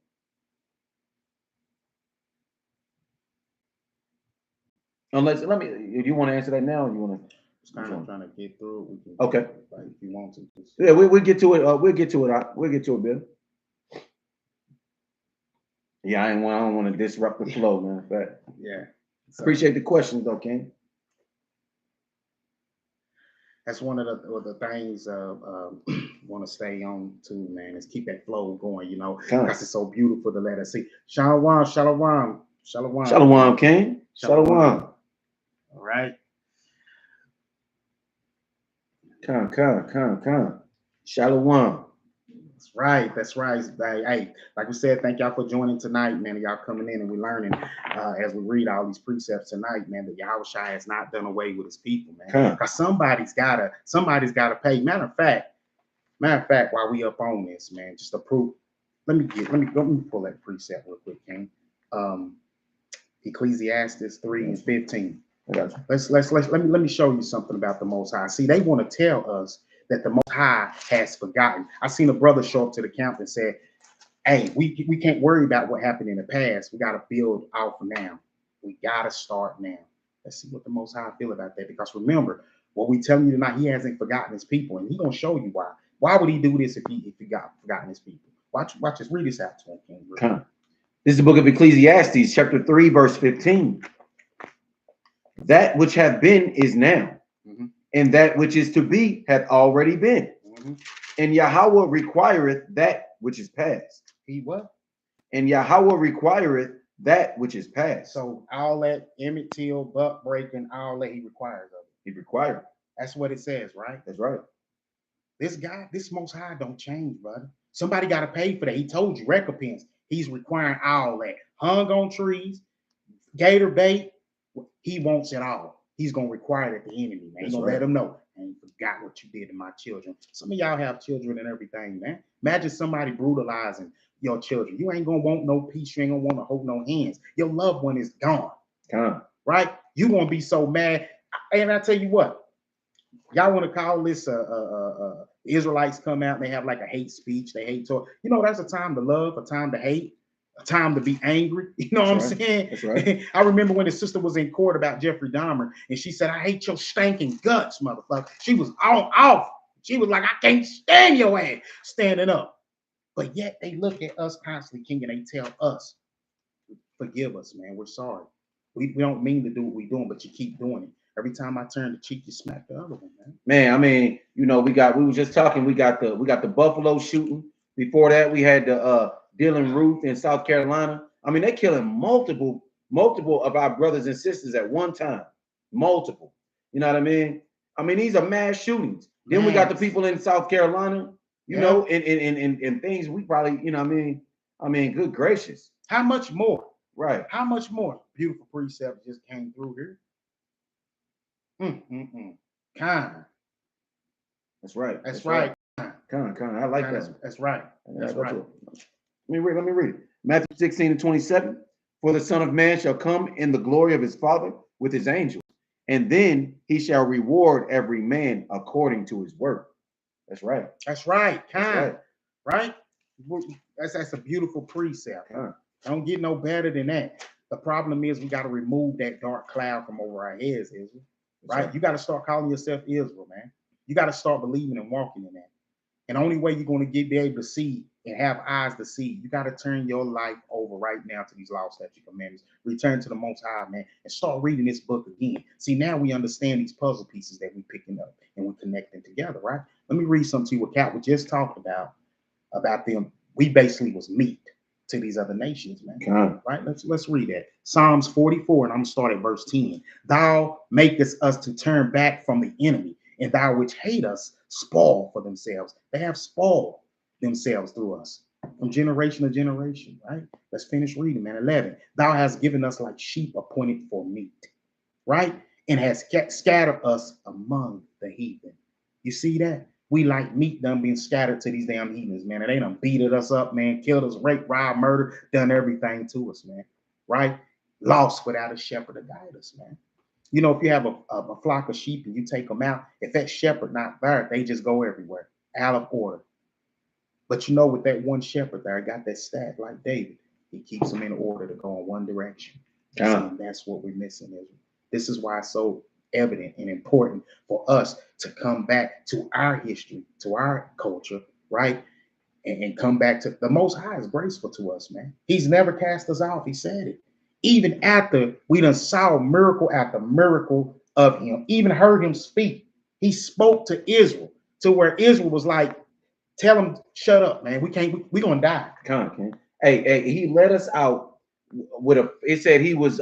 Unless, if you want to answer that now, or you want to? I'm trying to get through it. Okay. If you want to. Yeah, we'll get to it. We'll get to it. We'll get to it, Bill. Yeah, I don't want to disrupt the flow, man. But yeah, appreciate the questions, though, King. That's one of the things want to stay on too, man, is keep that flow going, you know, because it's so beautiful to let us see. Shalom, shalom, shalom. Shalom, King. Shalom. All right. Come. Shalom. That's right. Hey, like we said, thank y'all for joining tonight, man. Y'all coming in and we're learning as we read all these precepts tonight, man, that Yahawah has not done away with his people, man. Because somebody's gotta pay. Matter of fact, while we up on this, man, just to prove, let me pull that precept real quick, King. Ecclesiastes 3 and 15. I got you. Let me show you something about the Most High. See, they want to tell us that the Most High has forgotten. I seen a brother show up to the camp and said, "Hey, we can't worry about what happened in the past. We got to build out for now. We got to start now." Let's see what the Most High feel about that. Because remember, what we telling you tonight, He hasn't forgotten His people, and He gonna show you why. Why would He do this if He forgotten His people? Watch this. Read this out to him, King. This is the book of Ecclesiastes, chapter 3, verse 15. That which have been is now, and that which is to be hath already been. And Yahawah requireth that which is past. He what? And Yahawah requireth that which is past. So all that Emmett Till, buck breaking, all that He requires of it. He required. That's what it says, right? That's right. This guy, this Most High don't change, brother. Somebody got to pay for that. He told you recompense. He's requiring all that. Hung on trees, gator bait. He wants it all. He's gonna require it at the enemy, man. He's gonna let them know. I ain't forgot what you did to my children. Some of y'all have children and everything, man. Imagine somebody brutalizing your children. You ain't gonna want no peace. You ain't gonna want to hold no hands. Your loved one is gone. Right? You gonna be so mad. And I tell you what, y'all want to call this Israelites come out and they have like a hate speech. They hate talk. You know, that's a time to love, a time to hate, a time to be angry. You know what I'm saying? That's right. I remember when his sister was in court about Jeffrey Dahmer, and she said, "I hate your stinking guts, motherfucker." She was off. She was like, "I can't stand your ass standing up." But yet they look at us constantly, King, and they tell us, "Forgive us, man. We're sorry. We don't mean to do what we're doing, but you keep doing it. Every time I turn the cheek, you smack the other one, man." Man, I mean, you know, we were just talking, we got the Buffalo shooting. Before that, we had the Dylan Ruth in South Carolina. I mean, they're killing multiple of our brothers and sisters at one time. Multiple. You know what I mean? I mean, these are mass shootings. Then we got the people in South Carolina, you know, and things we probably, you know what I mean? I mean, good gracious. How much more? Right. How much more? Beautiful precept just came through here. Kind. That's right. That's right. Kind. I like that. That's right. That's right. Let me read it. Matthew 16 and 27. For the Son of Man shall come in the glory of his Father with his angels, and then he shall reward every man according to his work. That's right. That's right. Kind. Right? That's a beautiful precept. Don't get no better than that. The problem is we got to remove that dark cloud from over our heads, Israel. Right? You got to start calling yourself Israel, man. You got to start believing and walking in that. And the only way you're going to be able to see and have eyes to see, you got to turn your life over right now to these law, statute, commandments. Return to the Most High, man, and start reading this book again. See, now we understand these puzzle pieces that we're picking up and we're connecting together, right? Let me read something to you what Cat was just talked about them. We basically was meat to these other nations, man. Right? Let's read that. Psalms 44, and I'm gonna start at verse 10. Thou makest us to turn back from the enemy, and thou which hate us spoil for themselves. They have spoiled themselves through us from generation to generation, right? Let's finish reading, man. 11. Thou hast given us like sheep appointed for meat, right? And has scattered us among the heathen. You see that? We like meat done being scattered to these damn heathens, man. And they done beated us up, man, killed us, raped, robbed, murdered, done everything to us, man. Right? Lost without a shepherd to guide us, man. You know, if you have a flock of sheep and you take them out, if that shepherd not there, they just go everywhere, out of order. But you know, with that one shepherd there, got that staff like David. He keeps them in order to go in one direction. And that's what we're missing, Israel. This is why it's so evident and important for us to come back to our history, to our culture, right? And come back to the Most High is graceful to us, man. He's never cast us off. He said it. Even after we done saw miracle after miracle of him, even heard him speak, he spoke to Israel to where Israel was like, tell him, shut up, man. We're gonna die. Hey, he led us out with it said he was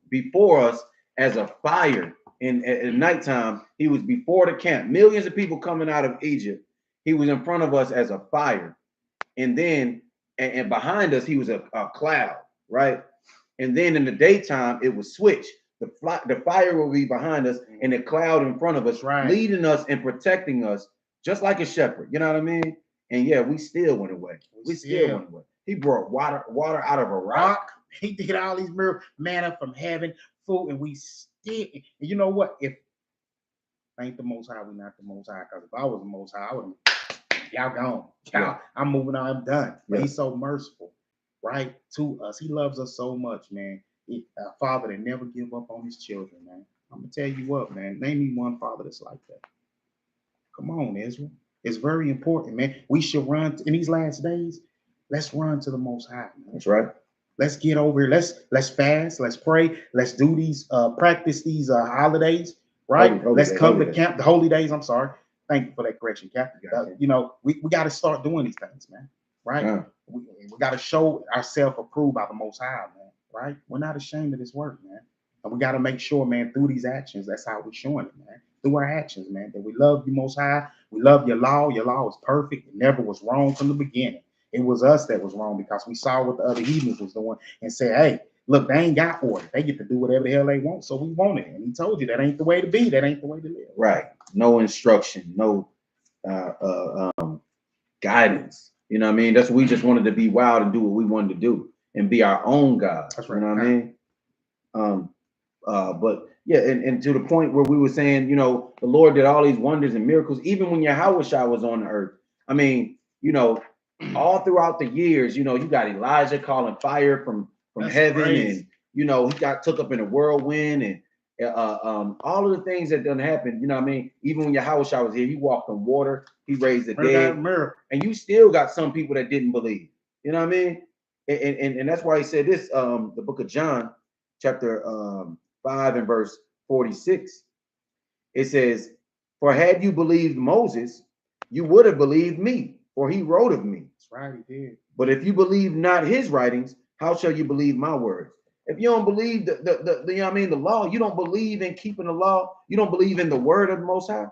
before us as a fire at nighttime. He was before the camp. Millions of people coming out of Egypt. He was in front of us as a fire. And then and behind us, he was a cloud, right? And then in the daytime, it was switch. The fire will be behind us and the cloud in front of us, right, leading us and protecting us, just like a shepherd. You know what I mean? And yeah, we still went away. We still went away. He brought water out of a rock. He did all these miracles, manna from heaven, food, and we still. And you know what? If ain't the Most High, we not the Most High. Because if I was the Most High, I would have y'all gone. Y'all, I'm moving on. I'm done. But he's so merciful, right, to us. He loves us so much, man. A father that never give up on his children, man. I'm gonna tell you what, man. Name me one father that's like that. Come on, Israel. It's very important, man. We should run in these last days. Let's run to the Most High, man. That's right. Let's get over here. Let's fast. Let's pray. Let's do these practice these holidays, right? Let's come to camp. The holy days. I'm sorry. Thank you for that correction, Captain. You know, we got to start doing these things, man. Right? Yeah. We got to show ourselves approved by the Most High, man. Right? We're not ashamed of this work, man. And we got to make sure, man, through these actions, that's how we're showing it, man. Through our actions, man, that we love you, Most High. We love your law. Your law is perfect. It never was wrong from the beginning. It was us that was wrong because we saw what the other heathens was doing and said, hey, look, they ain't got order. They get to do whatever the hell they want, so we want it. And he told you that ain't the way to be. That ain't the way to live. Right. No instruction, no guidance. You know what I mean? That's what we just wanted to be wild and do what we wanted to do and be our own God. That's right. You know what I mean? But yeah, and to the point where we were saying, you know, the Lord did all these wonders and miracles, even when Yahawah was on the earth. I mean, you know, all throughout the years, you know, you got Elijah calling fire from heaven, crazy. And you know, he got took up in a whirlwind, and all of the things that done happened. You know what I mean? Even when Yahawah was here, he walked on water, he raised the dead, and you still got some people that didn't believe. You know what I mean? And that's why he said this. The book of John, chapter 5 and verse 46. It says, "For had you believed Moses, you would have believed me, for he wrote of me." That's right, he did. "But if you believe not his writings, how shall you believe my words?" If you don't believe the you know what I mean, the law, you don't believe in keeping the law, you don't believe in the word of the Most High,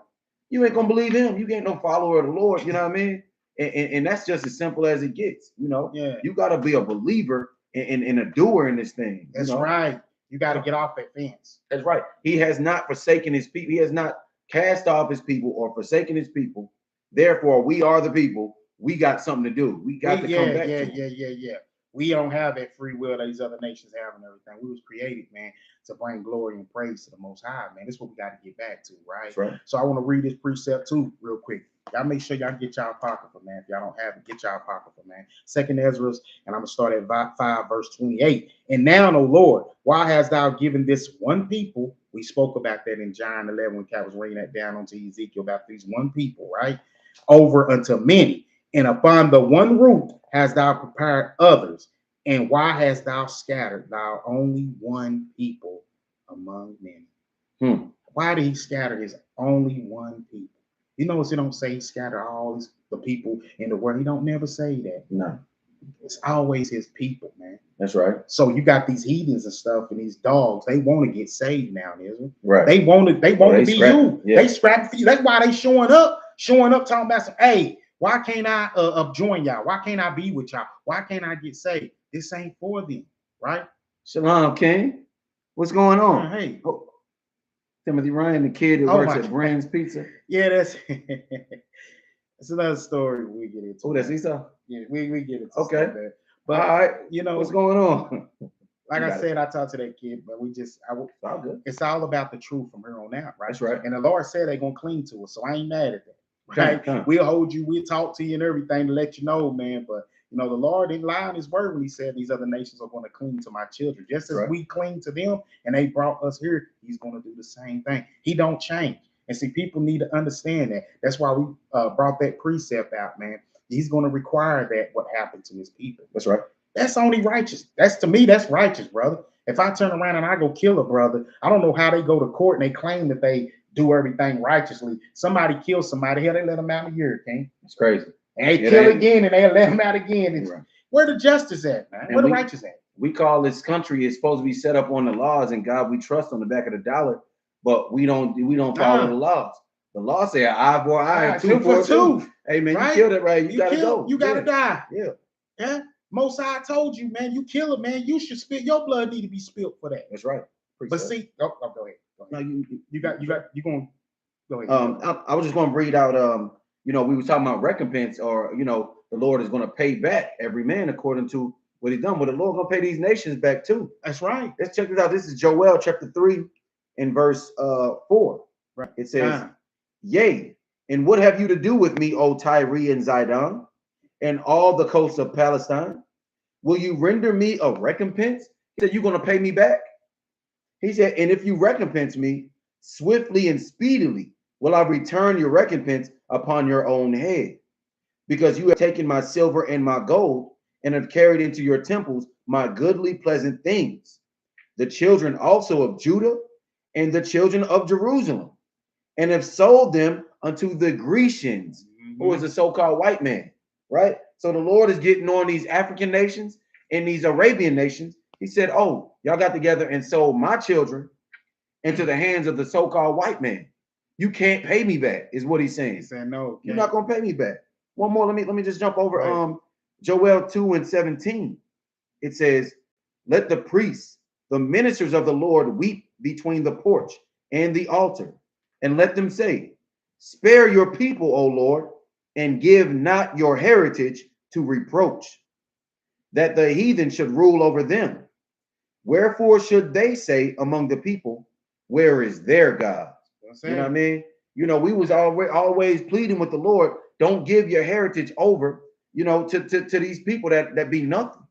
you ain't gonna believe him. You ain't no follower of the Lord. You know what I mean? And that's just as simple as it gets. You know, you got to be a believer and a doer in this thing. That's right. You got to get off that fence. That's right. He has not forsaken his people. He has not cast off his people or forsaken his people. Therefore, we are the people. We got something to do. We got to come back to it. Yeah. We don't have that free will that these other nations have and everything. We was created, man, to bring glory and praise to the Most High, man. That's what we got to get back to, right? That's right. So I want to read this precept too, real quick. Y'all make sure y'all get y'all apocrypha, man. If y'all don't have it, get y'all apocrypha, man. 2nd Ezra, and I'm gonna start at 5 verse 28. "And now, O Lord, why hast thou given this one people?" We spoke about that in John 11 when Cat was reading that down onto Ezekiel about these one people, right? "Over unto many, and upon the one root hast thou prepared others. And why hast thou scattered thou only one people among many?" Why did he scatter his only one people? You notice it don't say he scattered all the people in the world. He don't never say that. No. It's always his people, man. That's right. So you got these heathens and stuff and these dogs. They want to get saved now, Israel. Right. They want to be you. Yeah. They scrapping for you. That's why they showing up talking about some, hey, why can't I join y'all? Why can't I be with y'all? Why can't I get saved? This ain't for them, right? Shalom, King. What's going on? Hey. Timothy Ryan, the kid that works at Brand's Pizza. Yeah, that's another story we get into. Oh, that's Esau? Yeah, we get into. Okay. That. But all right, you know what's going on? Like I said, I talked to that kid, but it's all about the truth from here on out, right? That's right. And the Lord said they're gonna cling to us, so I ain't mad at that. Right? We'll hold you, we'll talk to you and everything to let you know, man. But you know, the Lord didn't lie on his word when he said these other nations are going to cling to my children. Just as we cling to them and they brought us here, he's going to do the same thing. He don't change. And see, people need to understand that. That's why we brought that precept out, man. He's going to require that what happened to his people. That's right. That's only righteous. To me, that's righteous, brother. If I turn around and I go kill a brother, I don't know how they go to court and they claim that they do everything righteously. Somebody kills somebody, hell, they let them out in a year, King. It's crazy. And they kill again and they let them out again. Right. Where the justice at, man? Where the righteous at? We call this country is supposed to be set up on the laws, and God we trust on the back of the dollar, but we don't follow the laws. The law say an eye for an eye, tooth for a tooth. Hey man, you killed it, right? You gotta go. You gotta die. Yeah. Most High told you, man, you kill it, man. You should spill your blood need to be spilled for that. That's right. But see, go ahead. No, you gonna go ahead. I was just gonna read out you know, we were talking about recompense, or you know, the Lord is going to pay back every man according to what he's done. But the Lord going to pay these nations back too. That's right. Let's check this out. This is Joel chapter 3 and verse 4. Right. It says, Yea, and what have you to do with me, O Tyre and Zidon, and all the coasts of Palestine? Will you render me a recompense? He said, you're going to pay me back? He said, and if you recompense me, swiftly and speedily will I return your recompense upon your own head, because you have taken my silver and my gold, and have carried into your temples my goodly pleasant things, the children also of Judah and the children of Jerusalem, and have sold them unto the Grecians, who is a so-called white man, right? So the Lord is getting on these African nations and these Arabian nations. He said, oh, y'all got together and sold my children into the hands of the so-called white man. You can't pay me back, is what he's saying. He said, no, you're not gonna pay me back. One more, let me just jump over Joel 2 and 17. It says, let the priests, the ministers of the Lord, weep between the porch and the altar, and let them say, spare your people, O Lord, and give not your heritage to reproach, that the heathen should rule over them. Wherefore should they say among the people, where is their God? You know what I mean? You know, we was always pleading with the Lord, don't give your heritage over, you know, to these people that be nothing.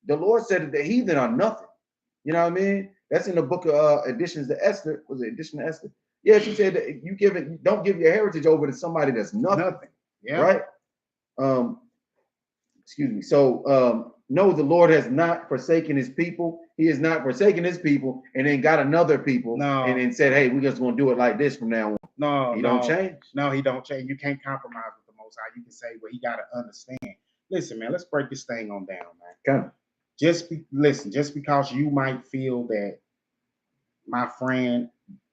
The Lord said that the heathen are nothing. You know what I mean? That's in the book of Additions to Esther. Was it Addition to Esther? Yeah, she said that you don't give your heritage over to somebody that's nothing. Yeah. Right? Excuse me. So no, the Lord has not forsaken his people. He has not forsaken his people and then got another people and then said, hey, we're just gonna do it like this from now on. No, he don't change. No, he don't change. You can't compromise with the Most High. You can say, well, he gotta understand. Listen, man, let's break this thing on down, man. Okay. Just because you might feel that my friend,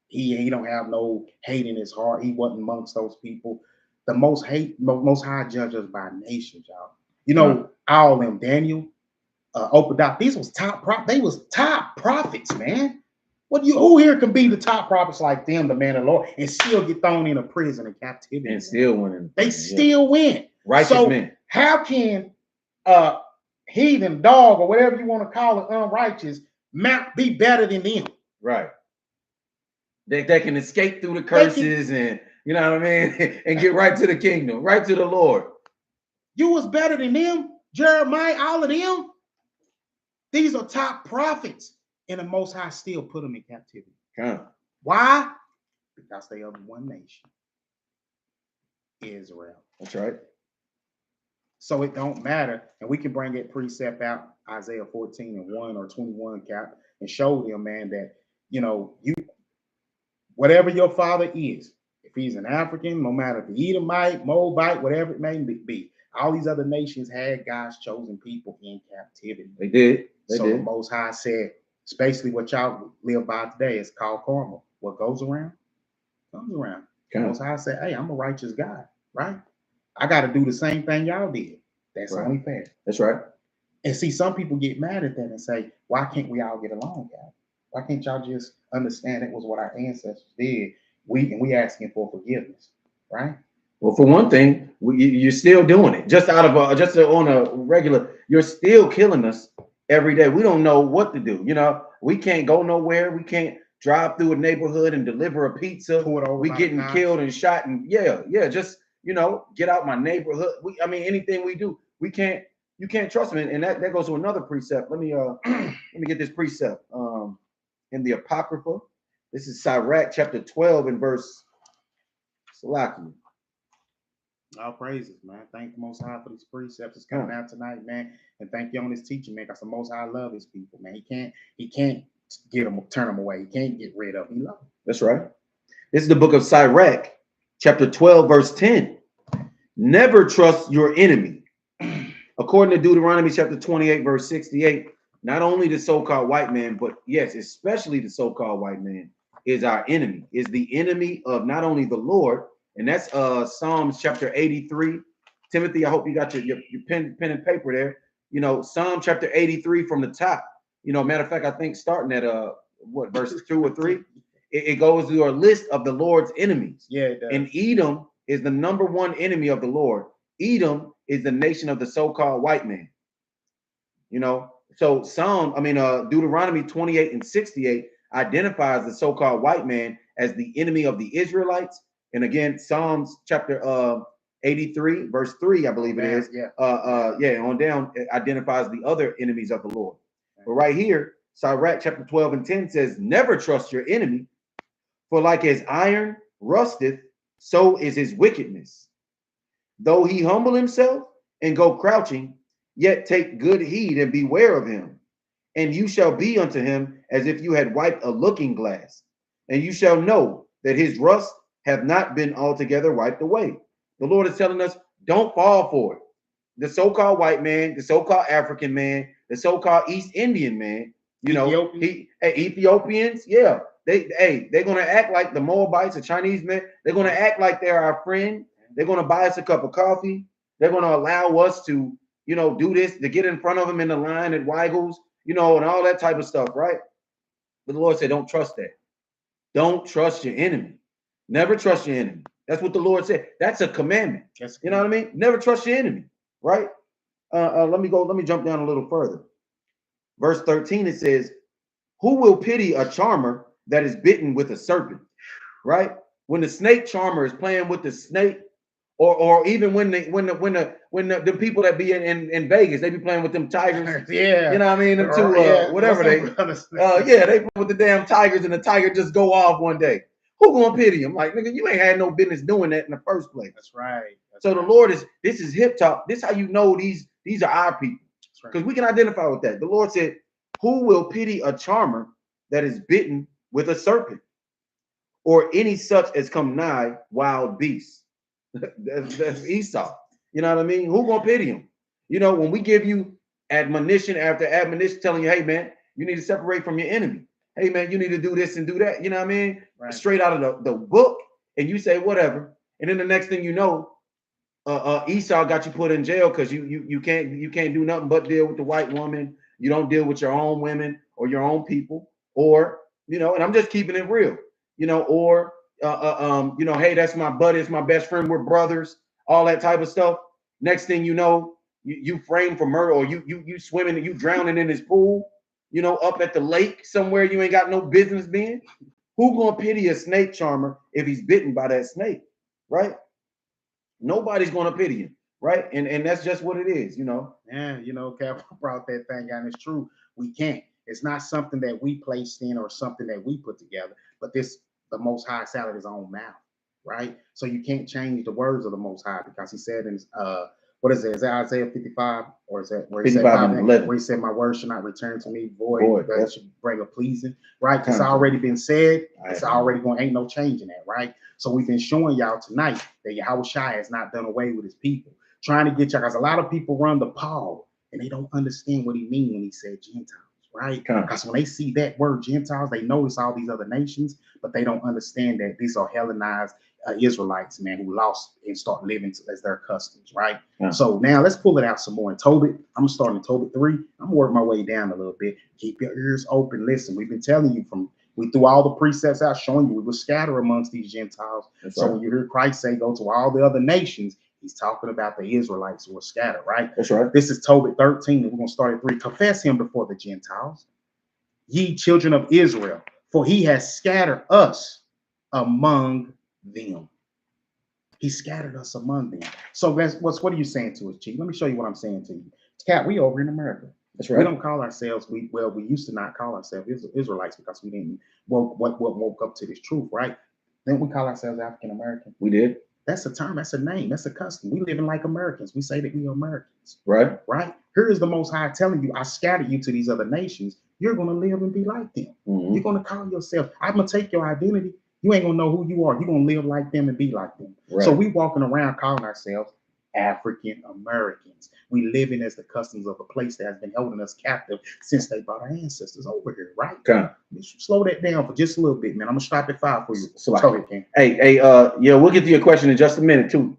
he don't have no hate in his heart, he wasn't amongst those people. The most high judge us by nations, y'all. You know, all them Daniel, Obadiah, these was they was top prophets, man. Who here can be the top prophets like them, the man of the Lord, and still get thrown in a prison and captivity? And still winning. They still win. Righteous men. How can heathen dog or whatever you want to call it, unrighteous, be better than them? Right. They can escape through the curses and you know what I mean, and get right to the kingdom, right to the Lord. You was better than them, Jeremiah, all of them. These are top prophets, and the Most High still put them in captivity. Why? Because they are one nation, Israel. That's right. So it don't matter, and we can bring that precept out, Isaiah 14 and 1 or 21 cap, and show them, man, that whatever your father is, if he's an African, no matter if he's Edomite, Moabite, whatever it may be, all these other nations had God's chosen people in captivity. They did. The Most High said, it's basically what y'all live by today. It's called karma. What goes around, comes around. The Most High said, hey, I'm a righteous God, right? I got to do the same thing y'all did. That's only fair. That's right. And see, some people get mad at that and say, why can't we all get along, guys? Why can't y'all just understand it was what our ancestors did? We asking for forgiveness, right? Well, for one thing, you're still doing it. Just on a regular, you're still killing us every day. We don't know what to do. You know, we can't go nowhere. We can't drive through a neighborhood and deliver a pizza. We getting killed and shot and just get out my neighborhood. Anything we do, you can't trust them. And that goes to another precept. Let me get this precept in the Apocrypha. This is Sirach chapter 12 and verse Salaki. All praises, man. Thank the Most High for these precepts that's coming out tonight, man. And thank you on this teaching, man, because the Most High love his people, man. He can't turn them away. He can't get rid of them. He love them. That's right. This is the book of Sirach, chapter 12, verse 10. Never trust your enemy. According to Deuteronomy chapter 28, verse 68, not only the so-called white man, but yes, especially the so-called white man is our enemy, is the enemy of not only the Lord, and that's Psalms chapter 83. Timothy, I hope you got your pen and paper there. Psalm chapter 83 from the top. Matter of fact, I think starting at verse 2 or 3, it goes through a list of the Lord's enemies. Yeah, it does. And Edom is the number one enemy of the Lord. Edom is the nation of the so-called white man. You know, so Deuteronomy 28 and 68 identifies the so-called white man as the enemy of the Israelites. And again, Psalms chapter 83, verse 3, I believe it is. On down, it identifies the other enemies of the Lord. But right here, Sirach chapter 12 and 10 says, never trust your enemy, for like as iron rusteth, so is his wickedness. Though he humble himself and go crouching, yet take good heed and beware of him. And you shall be unto him as if you had wiped a looking glass. And you shall know that his rust have not been altogether wiped away. The Lord is telling us, don't fall for it. The so-called white man, the so-called African man, the so-called East Indian man, Ethiopians, yeah. They're gonna act like the Moabites, the Chinese men, they're gonna act like they're our friend. They're gonna buy us a cup of coffee. They're gonna allow us to, do this, to get in front of them in the line at Weigel's, and all that type of stuff, right? But the Lord said, don't trust that. Don't trust your enemy. Never trust your enemy. That's what the Lord said. That's a commandment. You know what I mean? Never trust your enemy, right? Let me jump down a little further. Verse 13, it says, who will pity a charmer that is bitten with a serpent, right? When the snake charmer is playing with the snake, or even when the people that be in Vegas, they be playing with them tigers. Yeah. You know what I mean? They play with the damn tigers and the tiger just go off one day. Who gonna pity him? Like, nigga, you ain't had no business doing that in the first place. That's right. The Lord this is hip talk. This is how you know these are our people. Because we can identify with that. The Lord said, who will pity a charmer that is bitten with a serpent, or any such as come nigh wild beasts? That's Esau. You know what I mean? Who gonna pity him? When we give you admonition after admonition, telling you, hey man, you need to separate from your enemy. Hey man, you need to do this and do that. You know what I mean? Right. Straight out of the book, and you say whatever, and then the next thing you know, Esau got you put in jail because you can't do nothing but deal with the white woman. You don't deal with your own women or your own people, or and I'm just keeping it real, or hey, that's my buddy, it's my best friend, we're brothers, all that type of stuff. Next thing you know, you framed for murder, or you swimming and you drowning in this pool, up at the lake somewhere you ain't got no business being. Who gonna pity a snake charmer if he's bitten by that snake, right? Nobody's gonna pity him, right? And that's just what it is, Yeah, Cap brought that thing out, and it's true. We can't. It's not something that we placed in or something that we put together, but the Most High said it his own mouth, right? So you can't change the words of the Most High, because he said in what is it? Is that Isaiah 55, or is that where he said, where he said, my word should not return to me void, but it should bring a pleasing, right? It's already been said. It's already going, ain't no changing that, right? So we've been showing y'all tonight that Yahawah has not done away with his people, trying to get y'all, because a lot of people run to Paul and they don't understand what he means when he said Gentiles, right? Because when they see that word Gentiles, they notice all these other nations, but they don't understand that these are Hellenized Israelites, man, who lost and start living as their customs, right? So now let's pull it out some more. In Tobit, I'm starting in Tobit 3. I'm gonna work my way down a little bit. Keep your ears open. Listen, we've been telling you we threw all the precepts out, showing you we will scatter amongst these Gentiles. When you hear Christ say, go to all the other nations, he's talking about the Israelites who are scattered, right? That's right. This is Tobit 13, and we're gonna start at 3. Confess him before the Gentiles, ye children of Israel, for he has scattered us among them. He scattered us among them. So what are you saying to us, Chief? Let me show you what I'm saying to you. Cat, we over in America. That's right. We don't call ourselves, we used to not call ourselves Israelites, because we didn't woke up to this truth, right? Then we call ourselves African American. We did. That's a term, that's a name, that's a custom. We living like Americans. We say that we are Americans. Right. Right? Here is the Most High telling you, I scattered you to these other nations. You're going to live and be like them. Mm-hmm. You're going to call yourself, I'm going to take your identity. You ain't going to know who you are. You're going to live like them and be like them. Right. So we walking around calling ourselves African Americans. We living as the customs of a place that has been holding us captive since they brought our ancestors over here, right? Okay. Slow that down for just a little bit, man. I'm gonna stop at 5 for you. Yeah, we'll get to your question in just a minute too,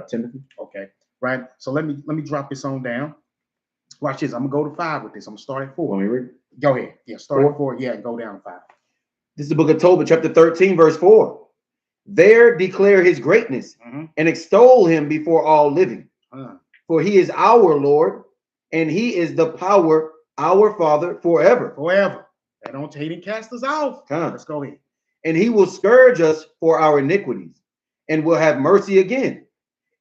Timothy. Okay, right. So let me drop this on down. Watch this. I'm gonna go to 5 with this. I'm gonna start at 4. Want me to read? Go ahead. Yeah, start at 4. Yeah, and go down to 5. This is the book of Tobit, chapter 13, verse 4. There declare his greatness and extol him before all living. For he is our Lord, and he is the power, our Father, forever. Forever. He didn't cast us off. Let's go ahead. And he will scourge us for our iniquities, and will have mercy again,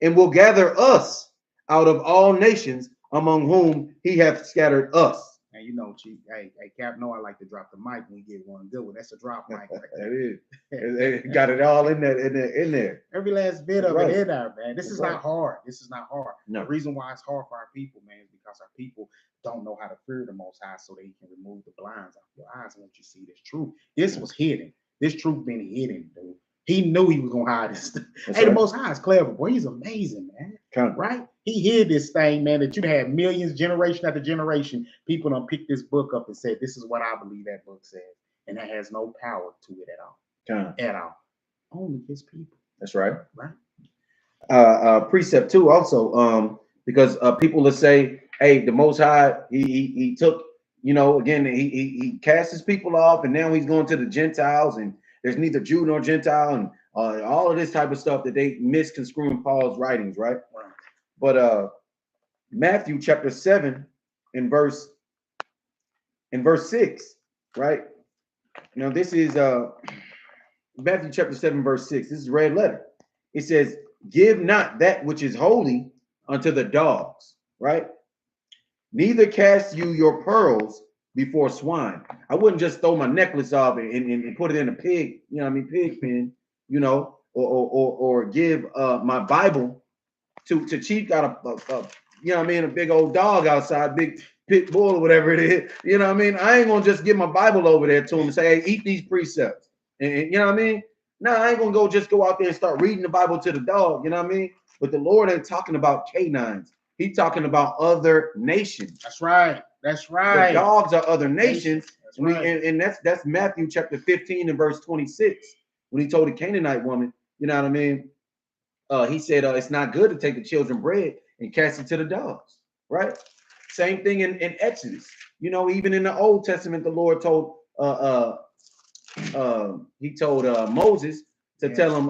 and will gather us out of all nations among whom he hath scattered us. And you know, Chief, hey, Cap, I like to drop the mic when we get one good one. That's a drop mic right there. It is. It got it all in there. Every last bit of it in there, man. This is not hard. This is not hard. No. The reason why it's hard for our people, man, is because our people don't know how to fear the Most High, so they can remove the blinds off your eyes and let you see this truth. This was hidden. This truth been hidden, dude. He knew he was gonna hide this. Hey, the Most High is clever, boy. He's amazing, man. Right? He hid this thing, man, that you'd had millions, generation after generation. People don't pick this book up and say, "This is what I believe that book says," and that has no power to it at all. At all. Only his people. That's right. Right. Precept 2 also, because people will say, "Hey, the Most High, he took, you know, again, he cast his people off, and now he's going to the Gentiles, and there's neither Jew nor Gentile, and all of this type of stuff that they misconstruing Paul's writings, right? But Matthew chapter 7 in verse 6, right? Now this is Matthew chapter 7 verse 6. This is red letter. It says, "Give not that which is holy unto the dogs," right? "Neither cast you your pearls before swine." I wouldn't just throw my necklace off and put it in a pig, you know what I mean, pig pen, you know, or give my Bible to Chief got a you know what I mean, a big old dog outside, big pit bull or whatever it is. You know what I mean? I ain't gonna just give my Bible over there to him and say, "Hey, eat these precepts." And you know what I mean? No, I ain't gonna go out there and start reading the Bible to the dog, you know what I mean? But the Lord ain't talking about canines. He's talking about other nations. That's right. That's right. The dogs are other nations. That's right. And that's Matthew chapter 15 and verse 26. When he told the Canaanite woman, you know what I mean? He said, it's not good to take the children's bread and cast it to the dogs, right? Same thing in Exodus. You know, even in the Old Testament, the Lord told Moses to tell him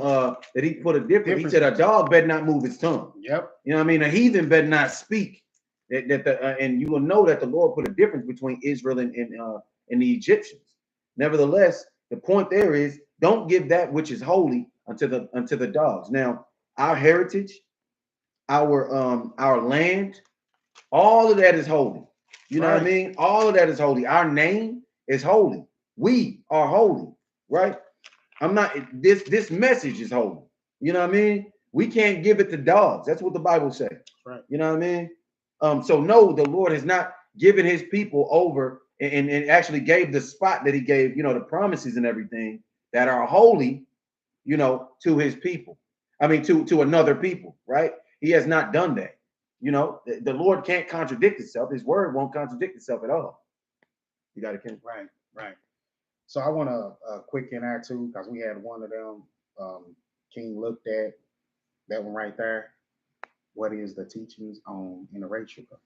that he put a difference. He said a dog better not move his tongue. Yep. You know what I mean? A heathen better not speak. And you will know that the Lord put a difference between Israel and the Egyptians. Nevertheless, the point there is, don't give that which is holy unto the dogs. Now, our heritage, our land, all of that is holy. You know what I mean? All of that is holy. Our name is holy. We are holy, right? I'm not, this message is holy. You know what I mean? We can't give it to dogs. That's what the Bible says. Right. You know what I mean? So no, the Lord has not given his people over and actually gave the spot that he gave, you know, the promises and everything that are holy, you know, to his people. I mean, to another people, right? He has not done that. You know, the Lord can't contradict itself. His word won't contradict itself at all. You got it, Ken? Right. So I want to quick in there too, because we had one of them. King looked at that one right there. What is the teachings on interracial couples?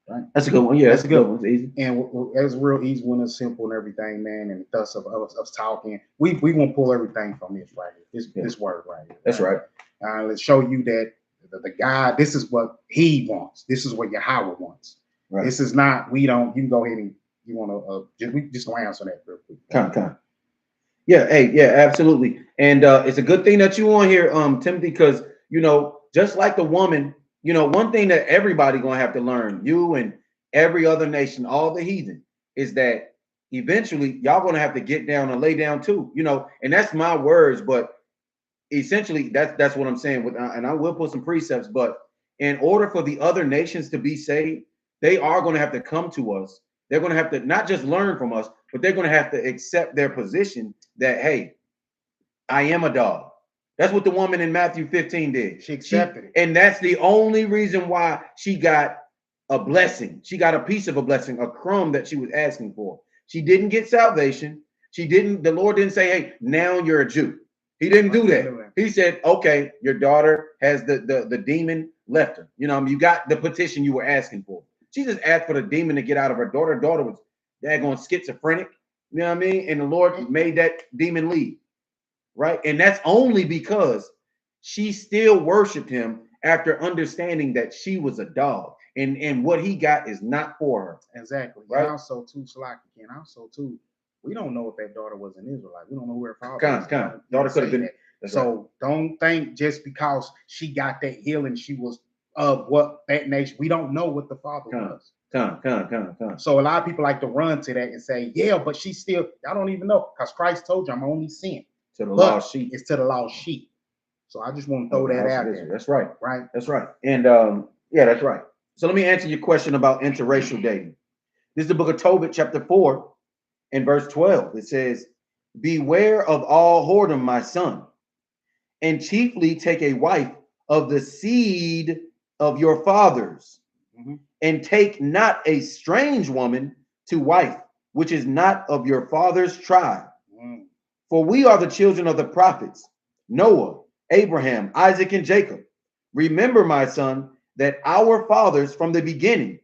Right. That's a good one. Yeah, that's a good one. It's easy. And it's real easy when it's simple and everything, man. And thus of us talking, we won't pull everything from this right here. This word right here. That's right. Let's show you that the God, this is what he wants. This is what Yahawah wants. Right. This is not, we don't, you can go ahead and you want to, we just gonna answer that real quick. Come. Yeah, hey, yeah, absolutely. And it's a good thing that you on here, Timothy, because, you know, just like the woman, you know, one thing that everybody gonna have to learn, you and every other nation, all the heathen, is that eventually y'all gonna have to get down and lay down too, you know, and that's my words, but essentially that's what I'm saying with, and I will put some precepts, but in order for the other nations to be saved, they are going to have to come to us. They're going to have to not just learn from us, but they're going to have to accept their position that, hey, I am a dog. That's what the woman in Matthew 15 did. She accepted it. And that's the only reason why she got a blessing. She got a piece of a blessing, a crumb that she was asking for. She didn't get salvation. The Lord didn't say, hey, now you're a Jew. He didn't do that. He said, okay, your daughter has the demon left her. You know, you got the petition you were asking for. She just asked for the demon to get out of her daughter. Her daughter was daggone schizophrenic. You know what I mean? And the Lord made that demon leave. Right. And that's only because she still worshiped him after understanding that she was a dog and what he got is not for her. Exactly. Right. And also too, Salaki, and also too, we don't know if that daughter was an Israelite. We don't know who her father was. Daughter could have been. So don't think just because she got that healing, she was of what that nation. We don't know what the father was. So a lot of people like to run to that and say, yeah, but she still, I don't even know, because Christ told you I'm only sent to the lost sheep. It's to the lost sheep. So I just want to throw that out there. That's right. Right. That's right. And yeah, that's right. So let me answer your question about interracial dating. This is the book of Tobit, chapter 4, and verse 12. It says, beware of all whoredom, my son, and chiefly take a wife of the seed of your fathers, and take not a strange woman to wife, which is not of your father's tribe. For we are the children of the prophets, Noah, Abraham, Isaac, and Jacob. Remember, my son, that our fathers from the beginning,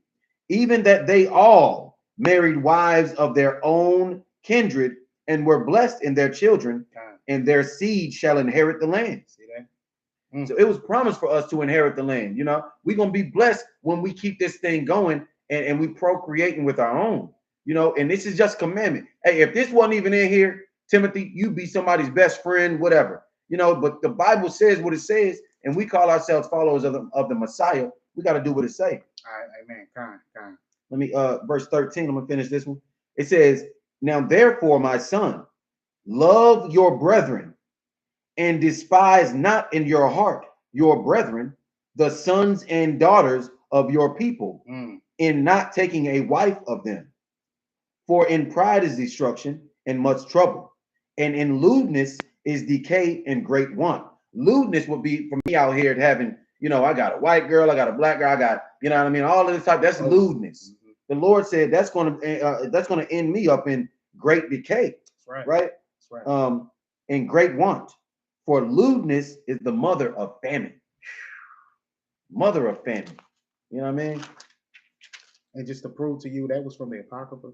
even that they all married wives of their own kindred and were blessed in their children, and their seed shall inherit the land. See that? So it was promised for us to inherit the land. You know, we're going to be blessed when we keep this thing going and we procreating with our own, you know, and this is just commandment. Hey, if this wasn't even in here, Timothy, you be somebody's best friend, whatever, you know, but the Bible says what it says, and we call ourselves followers of the Messiah. We got to do what it say. All right, amen. Let me, verse 13, I'm going to finish this one. It says, now, therefore, my son, love your brethren and despise not in your heart your brethren, the sons and daughters of your people, in not taking a wife of them. For in pride is destruction and much trouble, and in lewdness is decay and great want. Lewdness would be for me out here having, you know, I got a white girl, I got a black girl, I got, you know what I mean, all of this type. That's lewdness. The Lord said that's going to end me up in great decay. That's right. Right. That's right. And great want. For lewdness is the mother of famine. Mother of famine. You know what I mean? And just to prove to you, that was from the Apocrypha.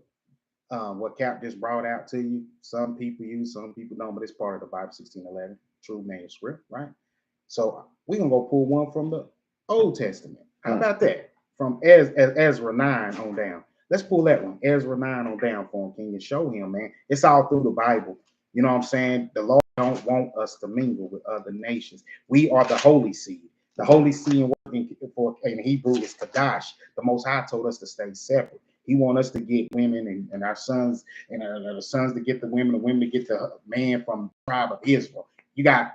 What Cap just brought out to you. Some people use, some people don't, but it's part of the Bible 1611, true manuscript, right? So we're gonna go pull one from the Old Testament. How about that? From Ezra 9 on down. Let's pull that one. Ezra 9 on down for him. Can you show him, man? It's all through the Bible. You know what I'm saying? The Lord don't want us to mingle with other nations. We are the holy seed. The holy seed in Hebrew is Kadash. The Most High told us to stay separate. He want us to get women and our sons and our sons to get the women to get the man from the tribe of Israel. You got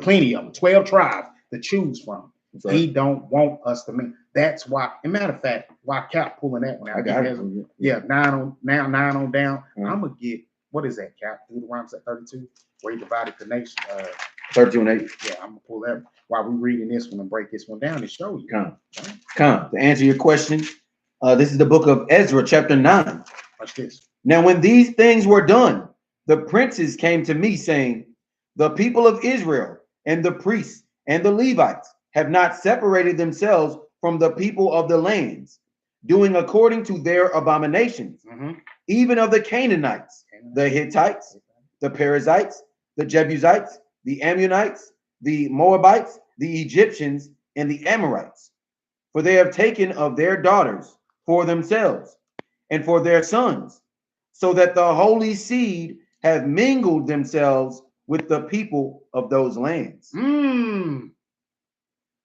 plenty of them, 12 tribes to choose from. Right. He don't want us to mean. That's why, as a matter of fact, why Cap pulling that one out. I got it. Yeah, 9 on down. I'm gonna get, what is that, Cap? Deuteronomy 32, where he divided the nation. 32 and 8. Yeah, I'm gonna pull that while we're reading this one and break this one down and show you. Come. To answer your question, this is the book of Ezra, chapter 9. Watch this. Now, when these things were done, the princes came to me, saying, the people of Israel and the priests and the Levites have not separated themselves from the people of the lands, doing according to their abominations, even of the Canaanites, the Hittites, the Perizzites, the Jebusites, the Ammonites, the Moabites, the Egyptians, and the Amorites. For they have taken of their daughters for themselves and for their sons, so that the holy seed have mingled themselves with the people of those lands.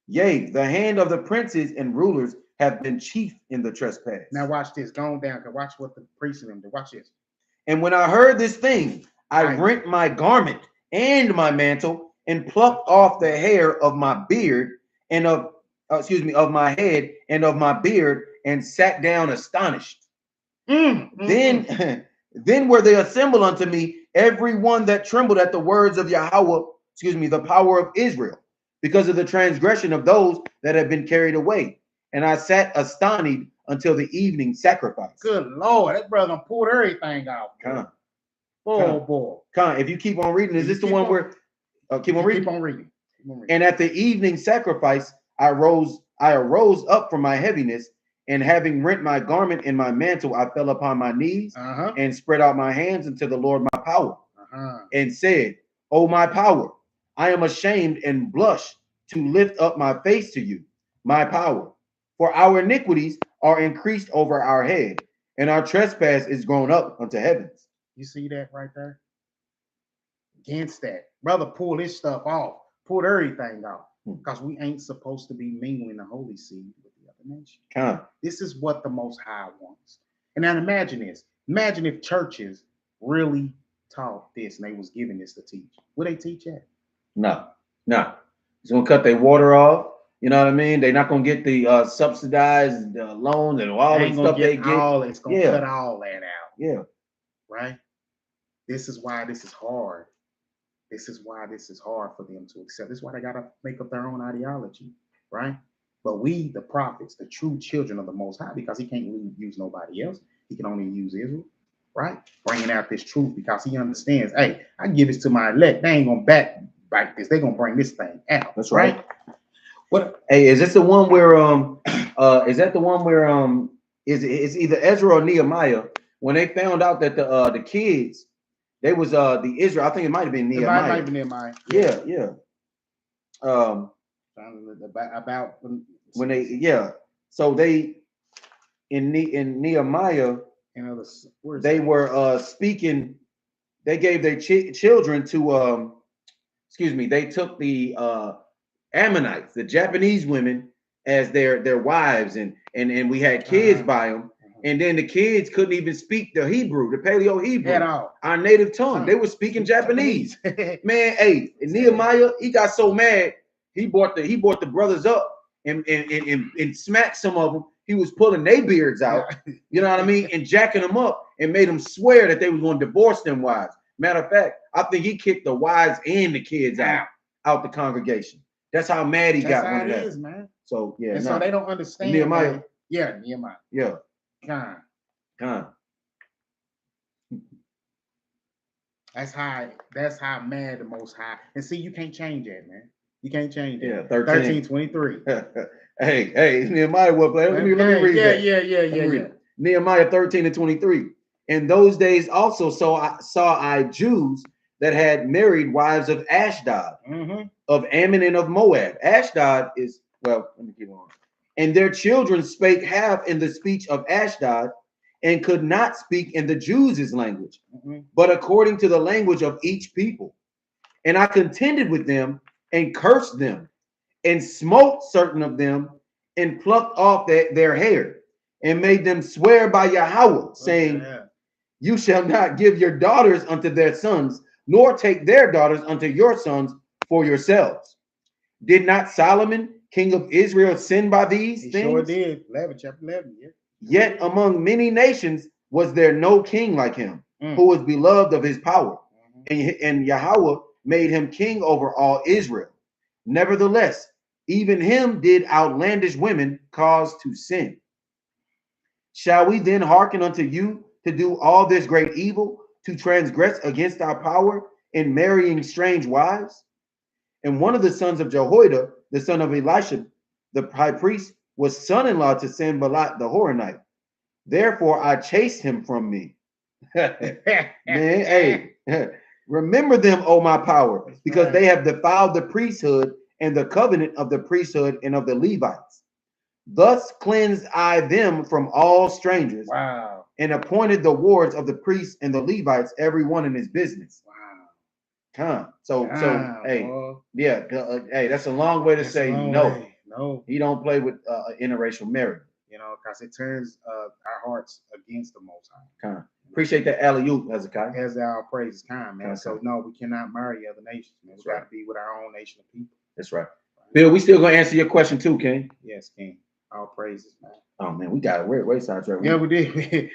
Yea, the hand of the princes and rulers have been chief in the trespass. Now watch this. Go on down. Watch what the priests and them do. Watch this. And when I heard this thing, I rent my garment and my mantle and plucked off the hair of my beard and of my head and of my beard and sat down astonished. Then were they assembled unto me, every one that trembled at the words of Yahawah, the power of Israel, because of the transgression of those that have been carried away. And I sat astonished until the evening sacrifice. Good Lord, that brother pulled everything out. Boy. If you keep on reading, is this the one where keep on reading? Keep on reading. And at the evening sacrifice, I arose up from my heaviness, and having rent my garment and my mantle, I fell upon my knees and spread out my hands unto the Lord my power, and said, O my power, I am ashamed and blush to lift up my face to you, my power. For our iniquities are increased over our head, and our trespass is grown up unto heavens. You see that right there? Against that. Brother, pull this stuff off. Pull everything off. Because we ain't supposed to be mingling the holy seed with the other nation. This is what the Most High wants. And now imagine this. Imagine if churches really taught this and they was giving this to teach. Would they teach that? No. It's gonna cut their water off. You know what I mean? They're not gonna get the subsidized loans and all the stuff they get. It's gonna cut all that out. Yeah. Right? This is why this is hard. This is why this is hard for them to accept. This is why they gotta make up their own ideology, right? But we, the prophets, the true children of the Most High, because he can't use nobody else, he can only use Israel, right? Bringing out this truth because he understands, hey, I give this to my elect. They ain't gonna backbite this. They're gonna bring this thing out. That's right. What? Hey, is this the one where is that the one where it's either Ezra or Nehemiah when they found out that the kids they was the Israel, I think it might have been Nehemiah. It might have been Nehemiah. Yeah. About when they so they in Nehemiah they were speaking. They gave their children to they took the Ammonites, the Japanese women, as their wives, and we had kids by them. And then the kids couldn't even speak the Hebrew, the Paleo Hebrew, our native tongue. They were speaking Japanese. Man, hey, Nehemiah, he got so mad, he brought the brothers up and smacked some of them. He was pulling their beards out, you know what I mean, and jacking them up and made them swear that they were going to divorce them wives. Matter of fact, I think he kicked the wives and the kids out the congregation. That's how mad he got. That's how it is, man. So yeah, and so they don't understand Nehemiah. Man. Yeah, Nehemiah. Yeah. That's how mad the Most High. And see, you can't change that, man. You can't change that. Yeah, 13:23. hey, Nehemiah will play. Let me read that. Yeah. Nehemiah 13:23. In those days also saw I Jews that had married wives of Ashdod, of Ammon, and of Moab. Ashdod is, well, let me keep on. And their children spake half in the speech of Ashdod, and could not speak in the Jews' language, but according to the language of each people. And I contended with them, and cursed them, and smote certain of them, and plucked off their hair, and made them swear by Yahawah, saying, you shall not give your daughters unto their sons, nor take their daughters unto your sons for yourselves. Did not Solomon, king of Israel, sin by these things? Sure did. 11, chapter 11, yeah. Yet among many nations was there no king like him, who was beloved of his power. And Yahawah made him king over all Israel. Nevertheless, even him did outlandish women cause to sin. Shall we then hearken unto you to do all this great evil, to transgress against our power in marrying strange wives? And one of the sons of Jehoiada, the son of Elisha, the high priest, was son-in-law to Sanballat the Horonite. Therefore I chased him from me. Man, hey, remember them, O my power, because they have defiled the priesthood and the covenant of the priesthood and of the Levites. Thus cleansed I them from all strangers, and appointed the wards of the priests and the Levites, every one in his business. Hey, that's a long way to say no. No, he don't play with interracial marriage. You know, because it turns our hearts against the Most High. Appreciate that alley-oop, Hezekiah. As our praises time, man. So no, we cannot marry other nations, man. We got to be with our own nation of people. That's right. Bill, we still gonna answer your question too, King. Yes, King. All praises, man. Oh man, we got it. We're sidetracked. Yeah, we did.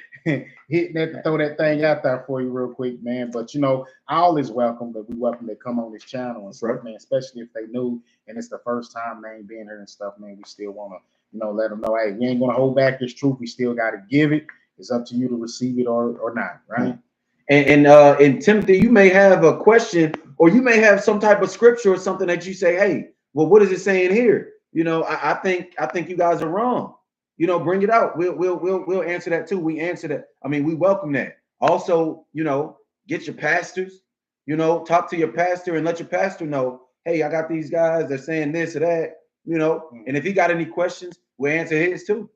Hitting that to throw that thing out there for you real quick, man. But you know, all is welcome. That we welcome to come on this channel and stuff, man. Especially if they new and it's the first time they ain't being here and stuff, man. We still wanna, let them know, hey, we ain't gonna hold back this truth. We still gotta give it. It's up to you to receive it or not, right? And Timothy, you may have a question, or you may have some type of scripture or something that you say, hey, well, what is it saying here? I think you guys are wrong. Bring it out. We'll answer that too. We answer that. I mean, we welcome that. Also, get your pastors. Talk to your pastor and let your pastor know hey, I got these guys, they're saying this or that, you know. And if he got any questions, we'll answer his too.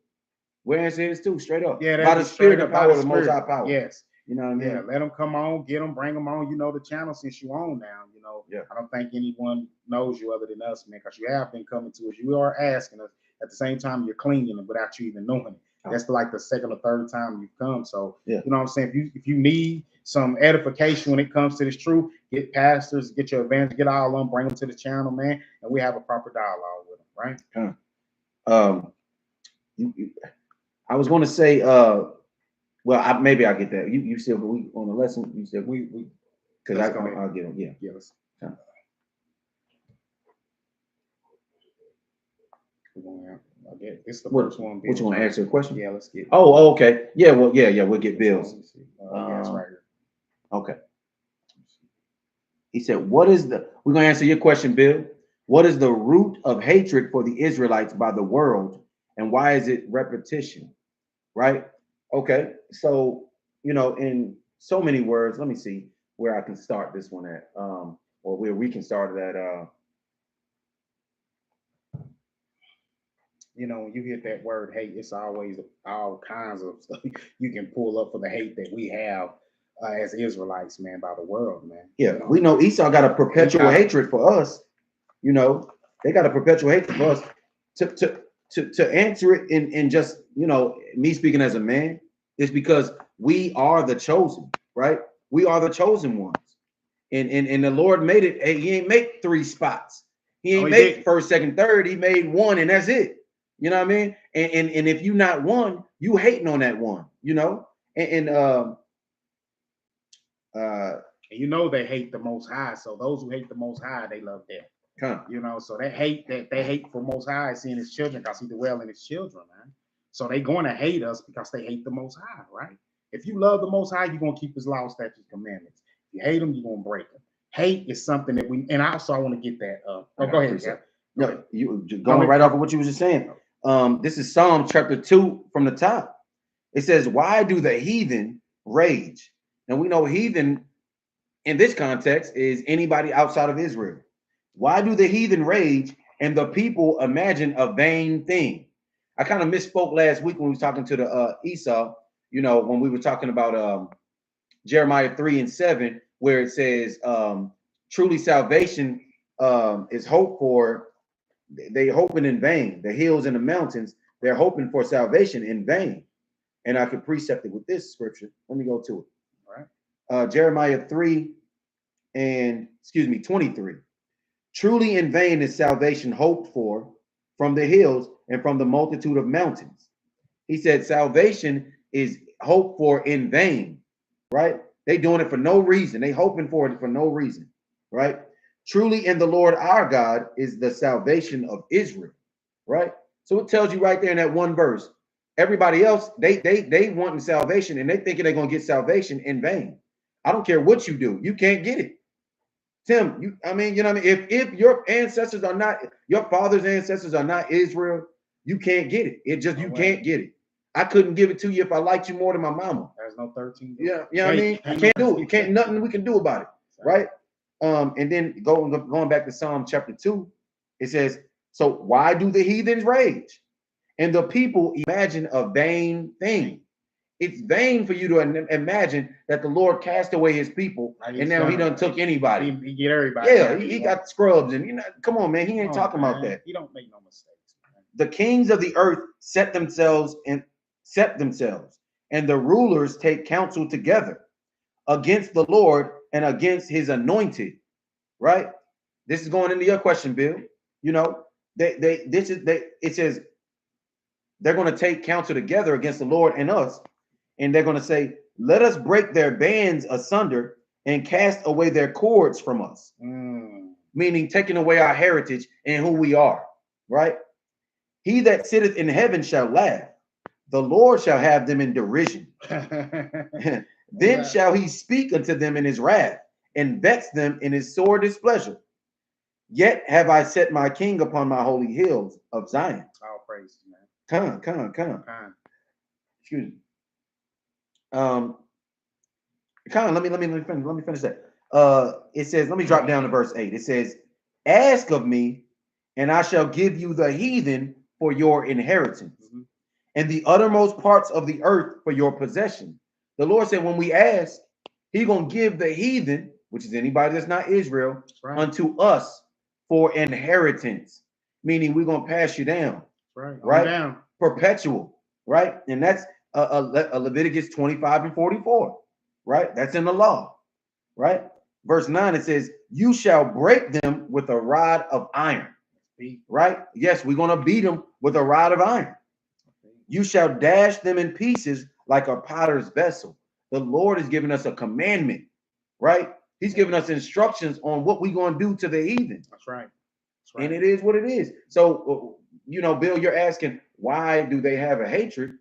We'll answer his too, straight up. Yeah, By that's the just straight spirit up and by power the of the most high spirit. power. Yes. You know what I mean? Yeah, let them come on, get them, bring them on. You know the channel since you own now. You know, Yeah. I don't think anyone knows you other than us, man, because you have been coming to us. You are asking us. At the same time, you're cleaning it without you even knowing it. That's like the second or third time you've come. So, yeah. You know what I'm saying? If you need some edification when it comes to this truth, get pastors, get your evangelists, get all of them, bring them to the channel, man, and we have a proper dialogue with them, right? I was going to say, well, maybe I'll get that. You said we on the lesson. You said we because I'll get them. Yeah. Yeah. Let's. It's the first one. Which one? Answer the question. Yeah, let's get. Oh, okay. Yeah, well, yeah. We'll get Bill's. Yeah, it's right here. Okay. He said, "What is the?" We're gonna answer your question, Bill. What is the root of hatred for the Israelites by the world, and why is it repetition? Right. Okay. So in so many words, let me see where I can start this one at, or where we can start it at. When you hear that word hate, it's always all kinds of stuff you can pull up for the hate that we have as Israelites, man, by the world, man. Yeah, we know Esau got a perpetual hatred for us. They got a perpetual hatred for us. To answer it in just me speaking as a man is because we are the chosen, right? We are the chosen ones, and the Lord made it. Hey, He ain't make 3 spots. He ain't made first, second, third. He made 1, and that's it. You know what I mean? And if you not one, you hating on that one. They hate the Most High. So those who hate the Most High, they love that. So they hate for Most High seeing His children because He dwell in His children, man. So they going to hate us because they hate the Most High, right? If you love the Most High, you're gonna keep His laws, statutes, commandments. If you hate Him, you're gonna break them. Hate is something that and also I want to get that. Go ahead, Jeff. No, you going right off of what you was just saying. This is Psalm chapter 2 from the top. It says, "Why do the heathen rage?" And we know heathen in this context is anybody outside of Israel. Why do the heathen rage and the people imagine a vain thing? I kind of misspoke last week when we were talking to the Esau, when we were talking about Jeremiah 3:7, where it says, truly salvation is hoped for. They hoping in vain. The hills and the mountains, they're hoping for salvation in vain. And I could precept it with this scripture. Let me go to it. All right. Jeremiah 23. Truly in vain is salvation hoped for from the hills and from the multitude of mountains. He said salvation is hoped for in vain, right? They doing it for no reason. They hoping for it for no reason, right? Truly in the Lord our God is the salvation of Israel, right? So it tells you right there in that one verse. Everybody else, they wanting salvation and they thinking they're gonna get salvation in vain. I don't care what you do, you can't get it. Tim, you know what I mean? If your ancestors are not, your father's ancestors are not Israel, you can't get it. You can't get it. I couldn't give it to you if I liked you more than my mama. There's no 13. Yeah, you know what I mean? I can't do it. You can't, nothing we can do about it, right? And then going back to Psalm chapter 2, it says, "So why do the heathens rage? And the people imagine a vain thing." It's vain for you to imagine that the Lord cast away His people, and now He done took anybody. He get everybody. Yeah, he got scrubs, and come on, man, He ain't talking about that. He don't make no mistakes. Man. The kings of the earth set themselves, and the rulers take counsel together against the Lord and against His anointed. Right? This is going into your question, Bill. It says they're going to take counsel together against the Lord and us. And they're going to say, "Let us break their bands asunder and cast away their cords from us." Meaning taking away our heritage and who we are, right? "He that sitteth in heaven shall laugh. The Lord shall have them in derision. Then shall He speak unto them in His wrath and vex them in His sore displeasure. Yet have I set my king upon my holy hills of Zion." All praise, man. Come. Excuse me. Let me finish that. It says, let me drop down to verse 8. It says, Ask of me, and I shall give you the heathen for your inheritance, and the uttermost parts of the earth for your possession. The Lord said, when we ask, He's gonna give the heathen, which is anybody that's not Israel, unto us for inheritance. Meaning we're gonna pass you down, right? Down. Perpetual, right? And that's a Leviticus 25 and 44, right? That's in the law, right? Verse 9, it says, you shall break them with a rod of iron, right? Yes, we're gonna beat them with a rod of iron. You shall dash them in pieces like a potter's vessel. The Lord is giving us a commandment, right? He's giving us instructions on what we're going to do to the heathen. That's right. And it is what it is. So, you know, Bill, you're asking, why do they have a hatred?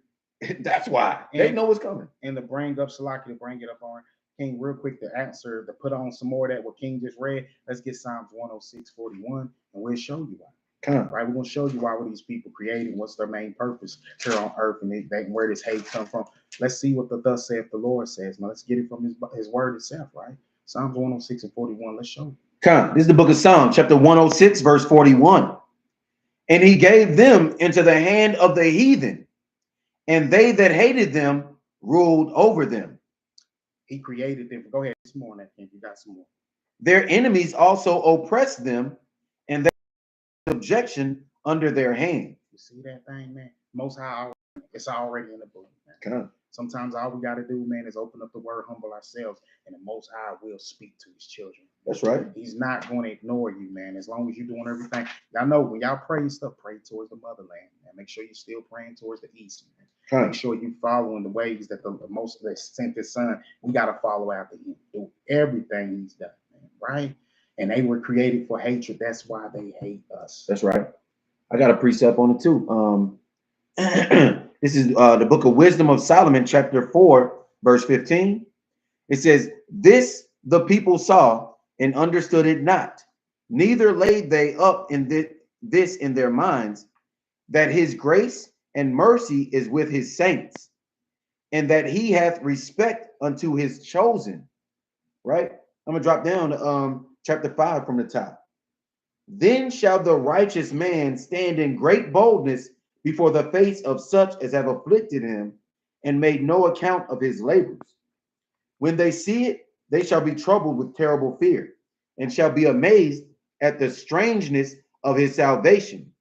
That's why. They know what's coming. And to bring up Salaki, to bring it up on King real quick to answer, to put on some more of that what King just read, let's get Psalms 106:41, and we'll show you why. Right, we're gonna show you why were these people created, what's their main purpose here on earth, and where this hate come from. Let's see what the thus saith the Lord says. Now let's get it from his word itself, right? Psalms 106 and 41. Let's show you. This is the book of Psalms, chapter 106, verse 41. And he gave them into the hand of the heathen, and they that hated them ruled over them. He created them. Go ahead, some more on that, King. You got some more. Their enemies also oppressed them, and they subjection under their hand. You see that thing, man? Most High, it's already in the book, man. Sometimes all we got to do, man, is open up the word, humble ourselves, and the Most High will speak to his children. That's right. He's not going to ignore you, man, as long as you're doing everything. Y'all know when y'all pray stuff, pray towards the motherland, man. Make sure you're still praying towards the east, man. Make sure you're following the ways that the most that sent his son. We got to follow after him. Do everything he's done, man, right? And they were created for hatred. That's why they hate us. That's right. I got a precept on it too. This is the book of Wisdom of Solomon, chapter 4, verse 15. It says, this the people saw and understood it not, neither laid they up in this in their minds, that his grace and mercy is with his saints, and that he hath respect unto his chosen. Right? I'm gonna drop down to chapter 5 from the top. Then shall the righteous man stand in great boldness before the face of such as have afflicted him, and made no account of his labors. When they see it, they shall be troubled with terrible fear, and shall be amazed at the strangeness of his salvation,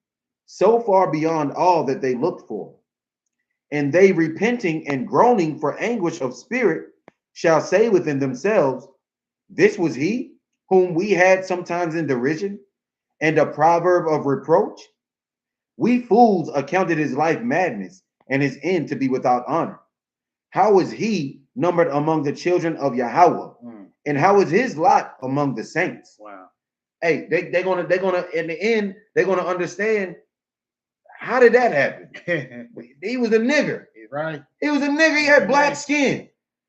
so far beyond all that they looked for. And they, repenting and groaning for anguish of spirit, shall say within themselves, this was he whom we had sometimes in derision, and a proverb of reproach. We fools accounted his life madness, and his end to be without honor. How is he numbered among the children of Yahawah? And how is his lot among the saints? Wow. Hey, they're gonna in the end, they're gonna understand, how did that happen? He was a nigger. Right. He was a nigger, he had black skin.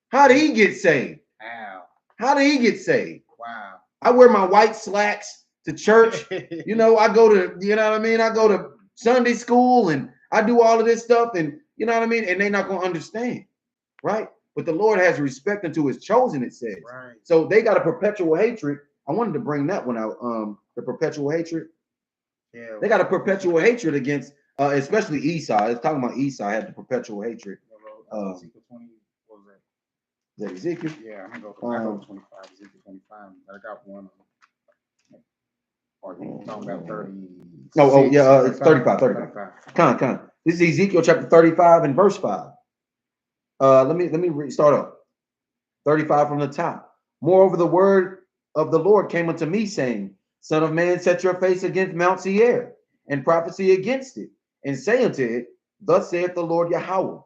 How did he get saved? Wow. How did he get saved? Wow. I wear my white slacks to church. You know, I go to, you know what I mean? I go to Sunday school and I do all of this stuff, and you know what I mean? And they're not gonna understand, right? But the Lord has respect unto his chosen, it says. Right. So they got a perpetual hatred. I wanted to bring that one out. The perpetual hatred. Yeah. They got a perpetual hatred against, especially Esau. It's talking about Esau had the perpetual hatred. Ezekiel 20, what was that? Is that Ezekiel? Yeah, I'm gonna go 25. Ezekiel 25. I got one. Or you talking about 30? No, it's 35. 35. Con. This is Ezekiel chapter 35 and verse 5. Let me start up. 35 from the top. Moreover, the word of the Lord came unto me, saying, Son of man, set your face against Mount Seir, and prophesy against it, and say unto it, Thus saith the Lord Yahawah,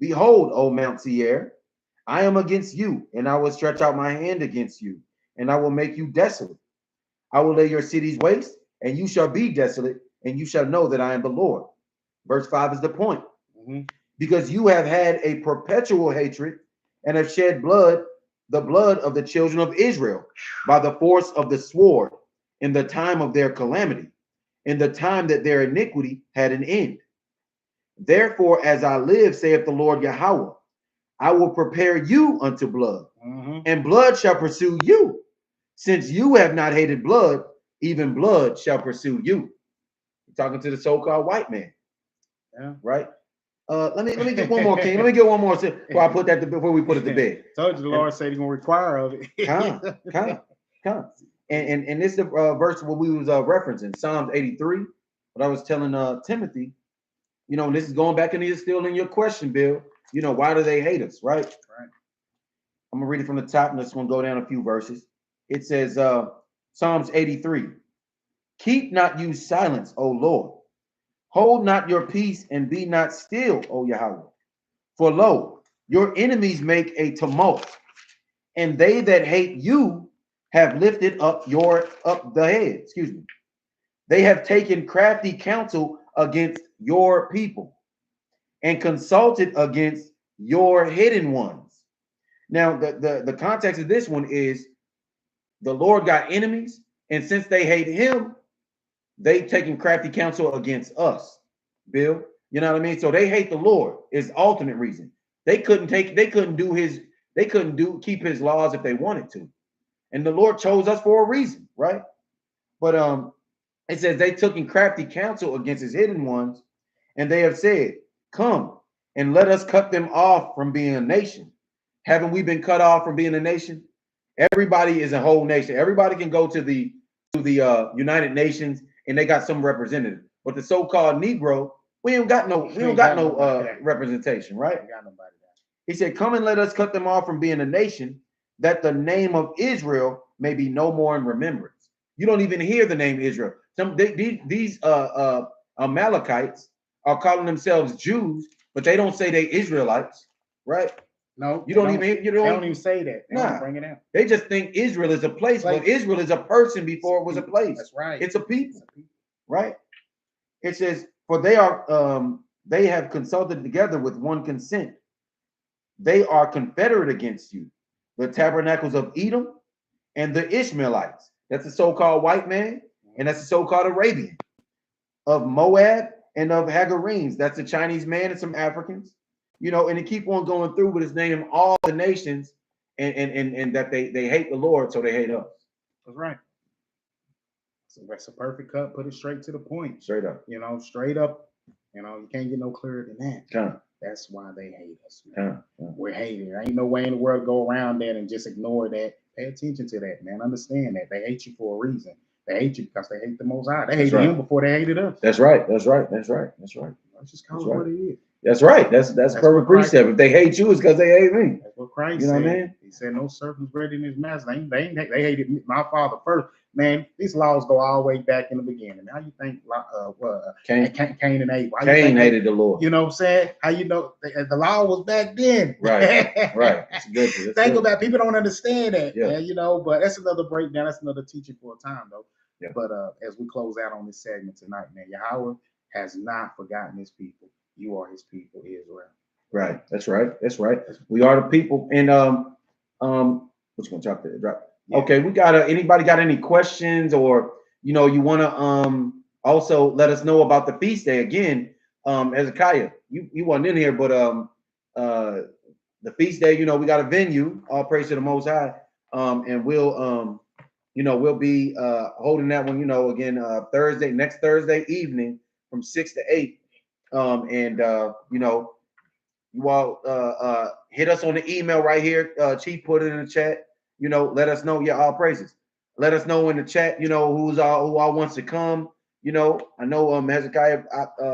Behold, O Mount Seir, I am against you, and I will stretch out my hand against you, and I will make you desolate. I will lay your cities waste, and you shall be desolate, and you shall know that I am the Lord. Verse 5 is the point. Because you have had a perpetual hatred, and have shed blood, the blood of the children of Israel, by the force of the sword, in the time of their calamity, in the time that their iniquity had an end. Therefore, as I live, saith the Lord Yahawah, I will prepare you unto blood, and blood shall pursue you. Since you have not hated blood, even blood shall pursue you. Talking to the so-called white man. Yeah. Right? Let me get one more, King. Let me get one more before I put that before we put it to bed. Told you the Lord said He's gonna require of it. Come. And this is the verse what we was referencing, Psalms 83. What I was telling Timothy, you know, this is going back into still in your question, Bill. You know, why do they hate us, right? Right. I'm gonna read it from the top, and it's gonna go down a few verses. It says, Psalms 83. Keep not you silence, O Lord. Hold not your peace and be not still, O Yahawah. For lo, your enemies make a tumult, and they that hate you have lifted up the head. Excuse me. They have taken crafty counsel against your people and consulted against your hidden ones. Now, the context of this one is the Lord got enemies, and since they hate him, they taking crafty counsel against us, Bill. You know what I mean? So they hate the Lord is ultimate reason. They couldn't keep his laws if they wanted to. And the Lord chose us for a reason, right? But it says they took in crafty counsel against his hidden ones, and they have said, come and let us cut them off from being a nation. Haven't we been cut off from being a nation? Everybody is a whole nation. Everybody can go to the United Nations and they got some representative. But the so-called Negro, we don't got no representation, right? He said, come and let us cut them off from being a nation, that the name of Israel may be no more in remembrance. You don't even hear the name Israel. These Amalekites are calling themselves Jews, but they don't say they Israelites, right? No, you don't even say that. They don't bring it out. They just think Israel is a place, but Israel is a person before it was a place. That's right. It's a people, right? It says, for they have consulted together with one consent. They are confederate against you, the tabernacles of Edom and the Ishmaelites. That's the so-called white man, and that's the so-called Arabian, of Moab and of Hagarenes. That's the Chinese man and some Africans. You know, and they keep on going through with his name, all the nations, and that they hate the Lord, so they hate us. That's right. So that's a perfect cut. Put it straight to the point. Straight up. You know, straight up. You know, you can't get no clearer than that. That's why they hate us. We're hating. There ain't no way in the world to go around that and just ignore that. Pay attention to that, man. Understand that they hate you for a reason. They hate you because they hate the Most High. They hated him before they hated us. That's right. Let's just call it what it is. That's right. That's perfect precept. If they hate you, it's because they hate me. That's what Christ said. What I mean? He said, "No servant's greater than his master." They hated my father first. Man, these laws go all the way back in the beginning. How you think Cain and Abel? Cain hated the Lord. You know what I'm saying? How you know the law was back then? Right. It's good. Think about people don't understand that, man. You know, but that's another breakdown. That's another teaching for a time, though. Yeah. But as we close out on this segment tonight, man, Yahawah has not forgotten his people. You are his people, Israel. Right. That's right. We are the people. And what's going to talk to the drop? Yeah. Okay, we got anybody got any questions, or you want to also let us know about the feast day again. Hezekiah, you wasn't in here, but the feast day, we got a venue. All praise to the Most High. And we'll we'll be holding that one, again, next Thursday evening from 6 to 8. You all hit us on the email right here. Chief put it in the chat. Let us know. Yeah, all praises. Let us know in the chat. Who all wants to come. I know Hezekiah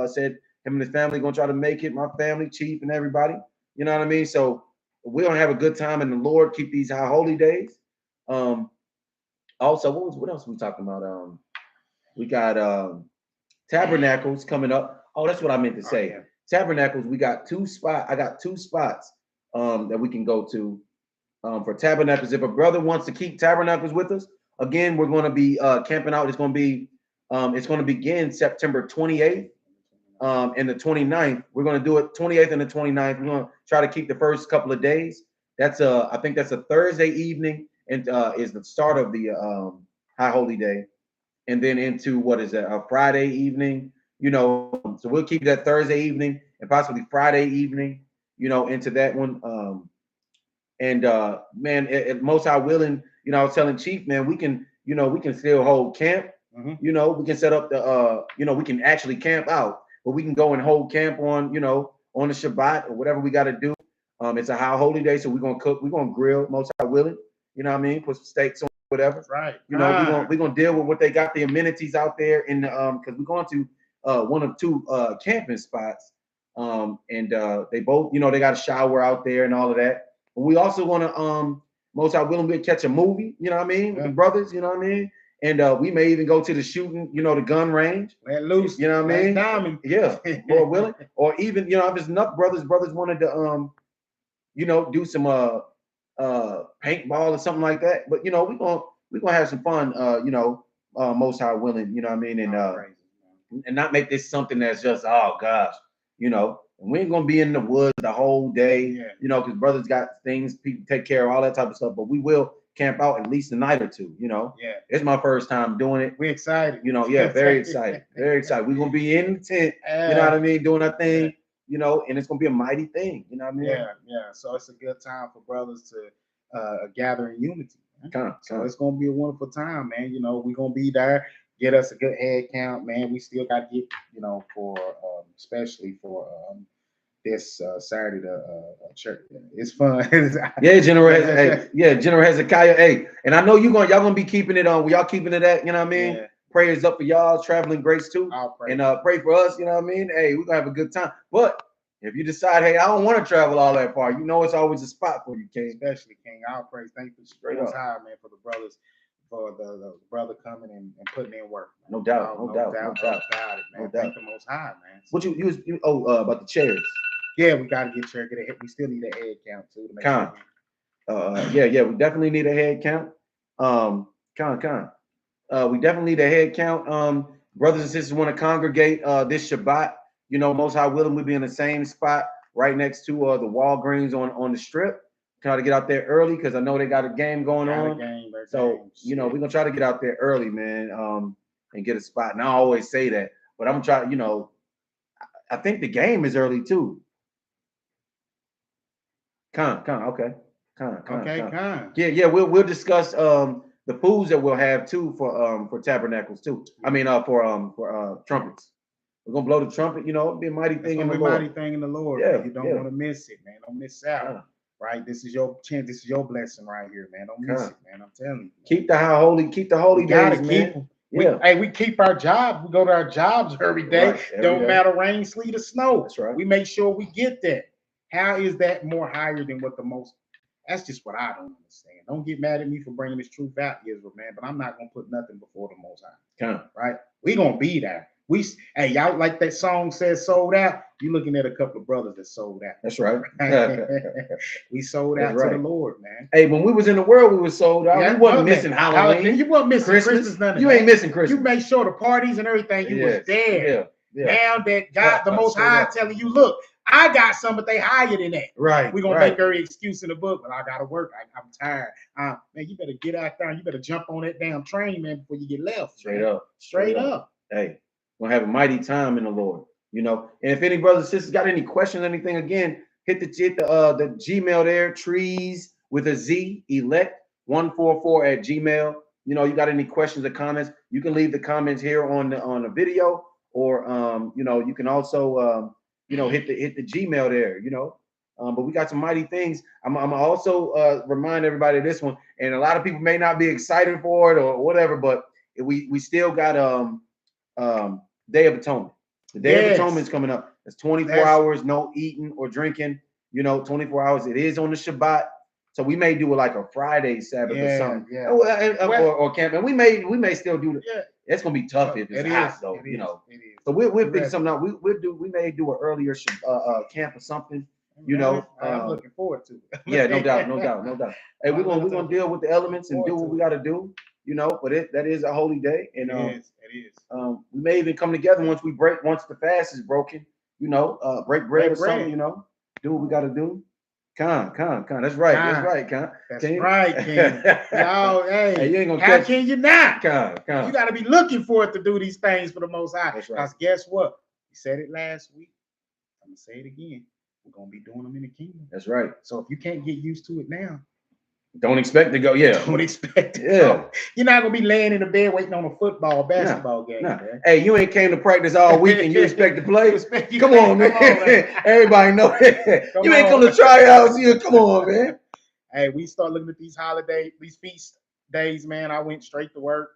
said him and his family gonna try to make it. My family, Chief, and everybody. You know what I mean? So we're gonna have a good time in the Lord. Keep these high holy days. Also, what else we talking about? We got tabernacles coming up. Oh, that's what I meant to say. Yeah. Tabernacles, we got 2 spots. I got 2 spots that we can go to for tabernacles. If a brother wants to keep tabernacles with us, again, we're going to be camping out. It's going to begin September 28th and the 29th. We're going to do it 28th and the 29th. We're going to try to keep the first couple of days. I think that's a Thursday evening and is the start of the High Holy Day, and then into a Friday evening. So we'll keep that Thursday evening and possibly Friday evening, into that one. Man, Most High willing, I was telling Chief, man, we can, you know, we can still hold camp. Mm-hmm. You know, we can set up the, you know, we can actually camp out, but we can go and hold camp on, you know, on the Shabbat or whatever we got to do. It's a high holy day, so we're gonna cook, we're gonna grill, most high willing. You know what I mean? Put some steaks on whatever. That's right. You know, we're gonna deal with what they got, the amenities out there in the because we're going to one of two camping spots. And they both, you know, they got a shower out there and all of that. But we also want to most high willing, we'll catch a movie, you know what I mean, with the brothers, you know what I mean? And we may even go to the shooting, you know, the gun range. Let loose, you know what I mean? Diamond. Yeah, Lord willing. Or even, you know, if there's enough brothers wanted to you know, do some paintball or something like that. But you know, we're gonna have some fun, you know, most high willing, you know what I mean, and not make this something that's just, oh gosh, you know, we ain't gonna be in the woods the whole day, you know, because brothers got things, people take care of, all that type of stuff. But we will camp out at least a night or two, you know. Yeah, it's my first time doing it. We're excited, you know. Yeah, very excited, very excited. We're gonna be in the tent, you know what I mean, doing our thing. You know, and it's gonna be a mighty thing, you know what I mean? Yeah. So it's a good time for brothers to gather in unity. So it's gonna be a wonderful time, man. You know, we're gonna be there, get us a good head count, man. We still got to get, you know, for especially for this Saturday the church. It's fun. Yeah, General Hezekiah. Hey, and I know y'all gonna be keeping it on. Y'all keeping it at, you know what I mean? Yeah. Prayers up for y'all, traveling grace too. And pray for us, you know what I mean? Hey, we're gonna have a good time. But if you decide, hey, I don't want to travel all that far, you know it's always a spot for you, King. Especially, King. I'll praise. Thank you straight up high, man, for the brothers, for the brother coming and putting in work. Man. No doubt. No doubt about it, man. Thank the Most High, man. What you about the chairs? Yeah, we gotta get chair. We still need a head count too to make sure. Yeah, we definitely need a head count. We definitely need a head count. Brothers and sisters want to congregate this Shabbat. You know, most high willing, we'll be in the same spot right next to the Walgreens on the strip. Try to get out there early because I know they got a game going on. You know, we're gonna try to get out there early, man, and get a spot. And I always say that, but I'm trying, you know, I think the game is early too. Okay. Yeah, we'll discuss the foods that we'll have too for tabernacles too. I mean for trumpets. We're gonna blow the trumpet, you know, it'll be a mighty thing in the Lord. Mighty thing in the Lord. Yeah, man. You don't want to miss it, man. Don't miss out. Right? This is your chance, this is your blessing right here, man. Don't miss it, man. I'm telling you. Man. Keep the holy days, man. We keep our job. We go to our jobs every day. Don't matter rain, sleet, or snow. That's right. We make sure we get that. How is that more higher than what the most? That's just what I don't understand. Don't get mad at me for bringing this truth out, Israel, man. But I'm not gonna put nothing before the Most High. Right? We gonna be there. Hey, y'all, like that song says, sold out. You looking at a couple of brothers that sold out. That's right. We sold out to the Lord, man. Hey, when we was in the world, we was sold out. We wasn't missing Halloween. You wasn't missing Christmas. You ain't missing Christmas. You made sure the parties and everything. You was there. Now that God, the Most High, telling you, look, I got some, but they higher than that. Right. We're gonna make every excuse in the book, but I gotta work. I'm tired. Man, you better get out there. You better jump on that damn train, man, before you get left. Straight up. Hey, we're gonna have a mighty time in the Lord. You know, and if any brothers and sisters got any questions, anything, again, hit the Gmail there, trees with a Z, elect 144 at Gmail. You know, you got any questions or comments, you can leave the comments here on the video, or you know, you can also you know, hit the Gmail there, you know. But we got some mighty things. I'm also remind everybody of this one, and a lot of people may not be excited for it or whatever, but we still got Day of Atonement. The Day of Atonement is coming up. It's 24 hours, no eating or drinking. You know, 24 hours. It is on the Shabbat, so we may do like a Friday Sabbath or something, or camp. And we may still do it. It's gonna be tough if it's hot though, you know. So we'll figure something out. We may do an earlier camp or something, you know. I'm looking forward to it. Yeah, no doubt. Hey, we're gonna deal with the elements and do what we got to do, you know. But that is a holy day, and it is. We may even come together once the fast is broken, you know. Break bread or something, you know. Do what we got to do. Con. That's right. That's right, Con. That's right, King. Y'all, hey, you ain't gonna how can you not? Con. You got to be looking for it to do these things for the Most High. That's right. Because guess what? We said it last week. I'm gonna say it again. We're gonna be doing them in the kingdom. That's right. So if you can't get used to it now, Don't expect to go. Yeah. Don't expect to Yeah. go. You're not gonna be laying in the bed waiting on a football or basketball game, man. Hey, you ain't came to practice all week and you expect to play? Come on, man. Come on, man. Everybody know that. You ain't come to tryouts here. Come on, man. Hey, we start looking at these holidays, these feast days, man. I went straight to work.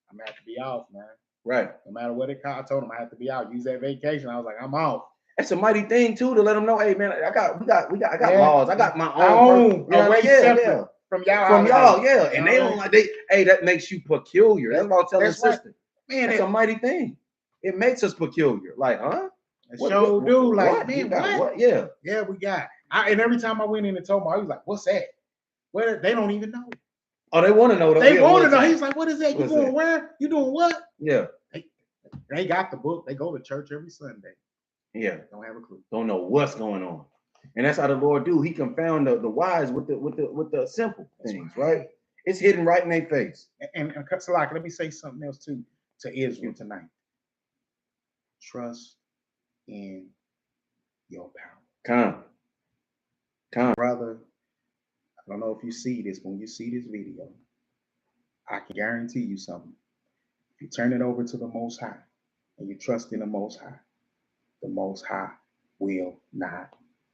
I'm gonna have to be off, man. Right. No matter what it cost, I told them I have to be out. Use that vacation. I was like, I'm off. That's a mighty thing too to let them know, hey man, I got laws. I got my own. Away separate from y'all. From y'all, yeah. And they don't like hey, that makes you peculiar. That's what I'm telling the sister. Man, that's a mighty thing. It makes us peculiar. Like, huh? Show do like, what? Man, what? Yeah. Yeah, we got. And every time I went in and told him, I was like, what's that? Well, they don't even know. Oh, they want to know. They want to know. He's like, what is that? You going where? You doing what? Yeah. They got the book. They go to church every Sunday. Yeah. Don't have a clue. Don't know what's going on. And that's how the Lord do. He confound the wise with the simple things, right? It's hidden right in their face. And Salak, let me say something else too to Israel tonight. Trust in your power. Come. Brother, I don't know if you see this. When you see this video, I can guarantee you something. If you turn it over to the Most High and you trust in the Most High will not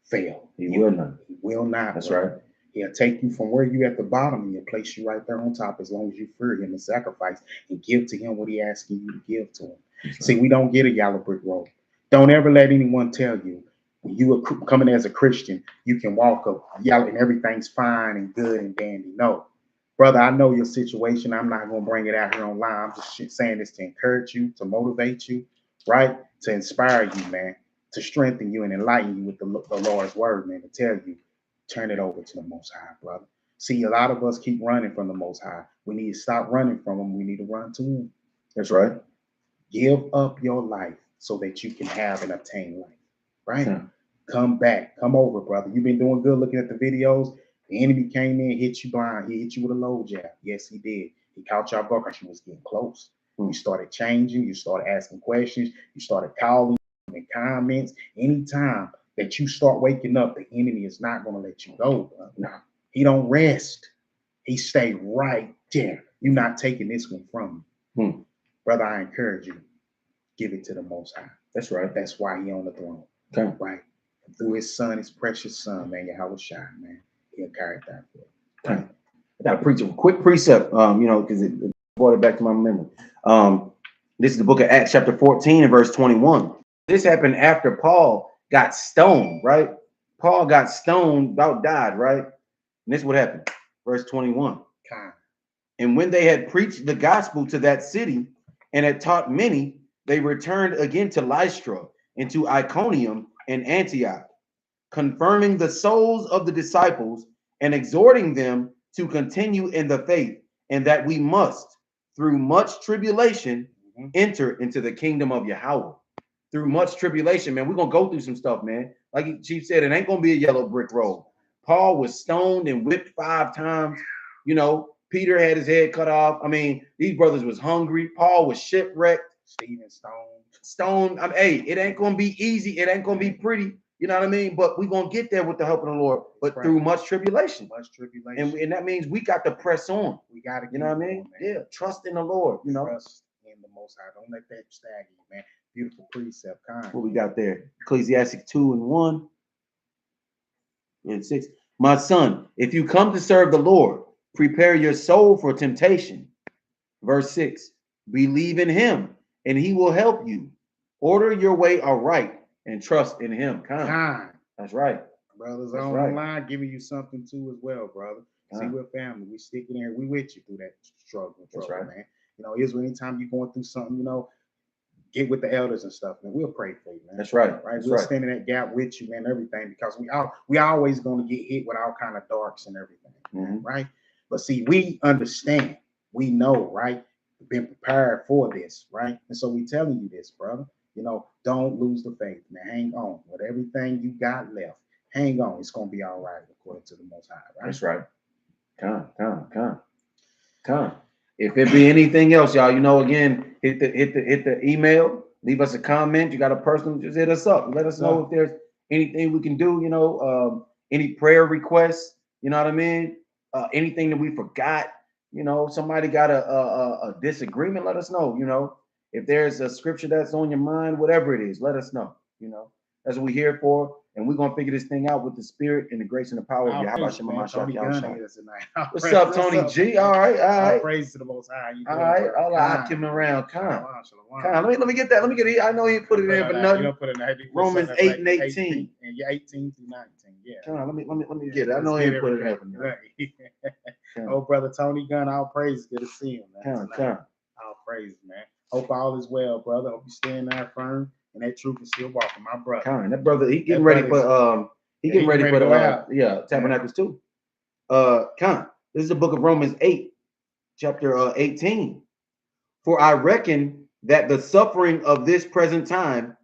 fail. He will not. He will not. That's right. He'll take you from where you at the bottom and he'll place you right there on top as long as you fear him and sacrifice and give to him what he asking you to give to him. Right. See, we don't get a yellow brick road. Don't ever let anyone tell you when you are coming as a Christian, you can walk up yellow and everything's fine and good and dandy. No. Brother, I know your situation. I'm not going to bring it out here online. I'm just saying this to encourage you, to motivate you, right? To inspire you, man, to strengthen you and enlighten you with the Lord's word, man, to tell you, turn it over to the Most High, brother. See, a lot of us keep running from the Most High. We need to stop running from him. We need to run to him. That's right. Give up your life so that you can have and obtain life, right? Yeah. Come back. Come over, brother. You've been doing good looking at the videos. The enemy came in, hit you blind. He hit you with a low jab. Yes, he did. He caught you off guard because you was getting close. You started changing. You started asking questions. You started calling in comments. Anytime that you start waking up, the enemy is not going to let you go. No, he don't rest. He stay right there. You're not taking this one from him. Brother, I encourage you. Give it to the Most High. That's right. That's why he on the throne. Okay. Right. Through his son, his precious son, man, Yahawah, man. He'll carry that for you. Right. I got to preach a quick precept, because it brought it back to my memory. This is the book of Acts, chapter 14 and verse 21. This happened after Paul got stoned, right? Paul got stoned, about died, right? And this is what happened. Verse 21. And when they had preached the gospel to that city and had taught many, they returned again to Lystra and to Iconium and Antioch, confirming the souls of the disciples and exhorting them to continue in the faith, and that we must, through much tribulation, enter into the kingdom of Yahawah. Through much tribulation, man, we're going to go through some stuff, man. Like Chief said, it ain't going to be a yellow brick road. Paul was stoned and whipped 5 times. Peter had his head cut off. I mean, these brothers was hungry. Paul was shipwrecked. Stephen stoned. I mean, hey, it ain't going to be easy. It ain't going to be pretty. You know what I mean? But we're going to get there with the help of the Lord. But through much tribulation. And that means we got to press on. We got to, you know what I mean? Yeah. Trust in the Lord, Trust in the Most High. Don't let that stag you, man. Beautiful precept. What we got there? Ecclesiastes 2 and 1 and 6. My son, if you come to serve the Lord, prepare your soul for temptation. Verse 6. Believe in him, and he will help you. Order your way aright and trust in him. That's right. Brothers on the line giving you something too as well, brother. See, we're family. We sticking there. We with you through that struggle, man. Israel, anytime you're going through something, get with the elders and stuff, man. We'll pray for you, man. That's right. We'll stand in that gap with you, man, everything, because we always going to get hit with all kind of darks and everything, right? But see, we understand. We know, right? We've been prepared for this, right? And so we telling you this, brother. Don't lose the faith, man. Hang on. With everything you got left, hang on. It's going to be all right, according to the Most High, right? That's right. Come. If it be anything else, y'all, again, hit the email, leave us a comment. You got a person, just hit us up. Let us know if there's anything we can do, any prayer requests, you know what I mean? anything that we forgot. You know, somebody got a disagreement, let us know. You know, if there's a scripture that's on your mind, whatever it is, let us know. You know, that's what we're here for. And we're going to figure this thing out with the spirit and the grace and the power of Yahawah. Tony Gunn here tonight. What's up, Tony G? All right, all right. All praise to the Most High. All right, all I came around. Come. Let me get that. Let me get it. I know he put it in for nothing. You don't put it in Romans 8 and 18. And you're 18 through 19. Yeah. Come on, let me get it. I know he put it in for nothing. Oh, brother Tony Gunn, all praise. Good to see him, man. Come. All praise, man. Hope all is well, brother. Hope you staying there firm and that truth is still walking, my brother. Come, that brother, he getting ready for the Tabernacles too. Come. This is the book of Romans 8, chapter 18. For I reckon that the suffering of this present time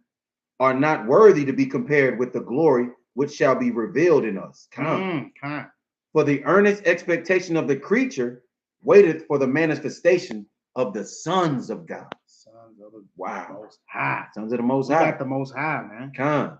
are not worthy to be compared with the glory which shall be revealed in us. Come. For the earnest expectation of the creature waiteth for the manifestation of the sons of God. Sons of the Most High. Sons of the Most High. Got the Most High, man. Come.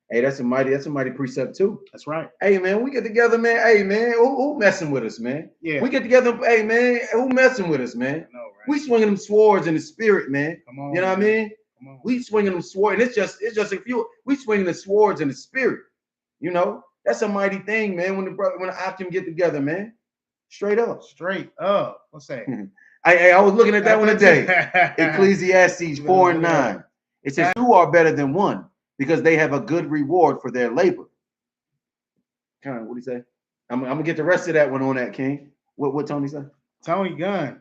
Hey, that's a mighty precept too. That's right. Hey man, we get together, man. Hey man, who messing with us, man? Yeah. We get together. Hey man, who messing with us, man? I know, right? We swinging them swords in the spirit, man. Come on, you know what I mean? Come on. We swinging them swords, and it's just a few. We swinging the swords in the spirit. You know, that's a mighty thing, man. When the Akim get together, man. Straight up. What's that? I was looking at that one today. Ecclesiastes 4 and 9. It says, 2 are better than 1, because they have a good reward for their labor. Kind of, what do you say? I'm gonna get the rest of that one on that, King. What Tony said? Tony Gunn,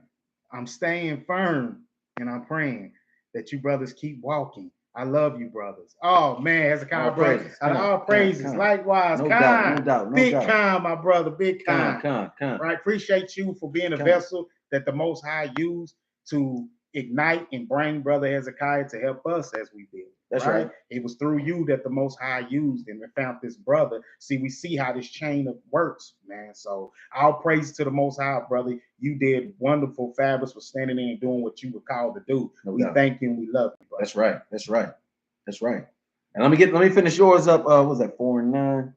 I'm staying firm and I'm praying that you brothers keep walking. I love you, brothers. Oh man, as a kind brother, all praises. Likewise, no doubt. Big Khan, my brother, Big Khan. Khan. Right, appreciate you for being a vessel that the Most High used to ignite and bring Brother Hezekiah to help us as we build. That's right. It was through you that the Most High used and found this brother. We see how this chain of works, man. So all praise to the Most High, brother. You did wonderful, fabulous for standing there and doing what you were called to do. We thank you and we love you, brother. That's right. And let me finish yours up. What was that, 4 and 9?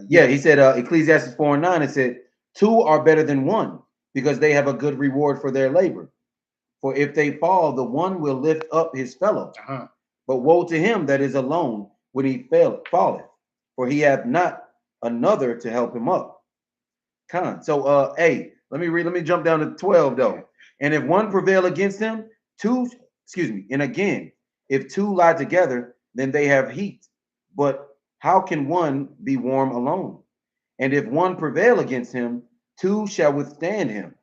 He said Ecclesiastes 4 and 9. It said 2 are better than 1, because they have a good reward for their labor. For if they fall, the one will lift up his fellow. But woe to him that is alone when he falleth, for he hath not another to help him up. So let me jump down to 12 though. And if one prevail against him, and again, if 2 lie together, then they have heat. But how can one be warm alone? And if one prevail against him, 2 shall withstand him.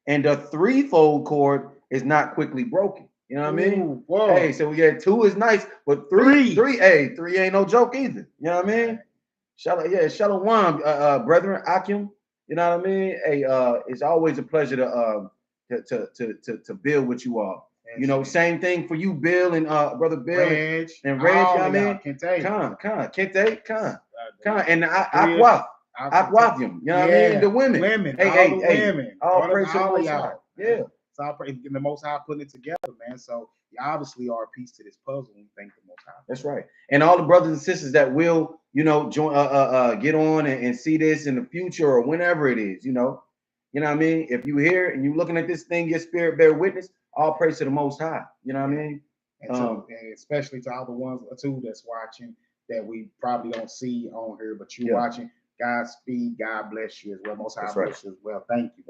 And a threefold cord is not quickly broken. You know what I mean? Whoa. Hey, so we got 2 is nice, but three ain't no joke either. You know what I mean? Shalom, brethren, Akim. You know what I mean? Hey, it's always a pleasure to build with you all. You know, same thing for you, Bill and brother Bill Reg, and Reg. You know what I mean? Kente, and Aquathium. You know what I mean? The women. Women. All praise to the Most High. Yeah. It's all praise, and the Most High putting it together, man. So you obviously are a piece to this puzzle. And thank the Most High. That's right. And all the brothers and sisters that will, join, get on and see this in the future or whenever it is, you know what I mean? If you hear and you looking at this thing, your spirit bear witness. All praise to the Most High. You know what I mean? And especially to all the ones too that's watching that we probably don't see on here, but you're watching. Godspeed. God bless you as well. Most High bless you as well. Thank you.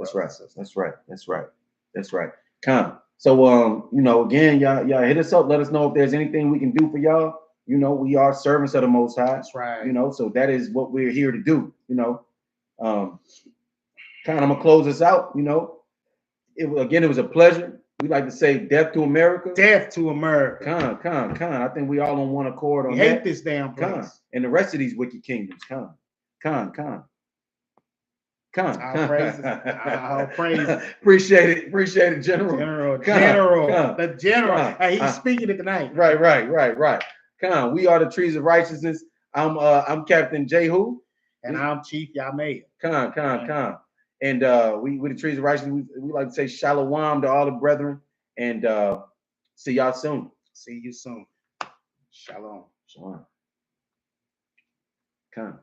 That's right. Come. So again, y'all hit us up. Let us know if there's anything we can do for y'all. We are servants of the Most High. That's right. So that is what we're here to do. I'm gonna close this out. It was a pleasure. We like to say death to America. Death to America. Con. I think we all on one accord on that. Hate this damn place. And the rest of these wicked kingdoms. Con. All praises. All praises. Appreciate it, General. The General. Hey, he's speaking it tonight. Right. Con. We are the trees of righteousness. I'm Captain Jehu. And I'm Chief Yahawah. Con. And we the trees of righteousness. We like to say shalom to all the brethren. And see y'all soon. See you soon. Shalom. Con.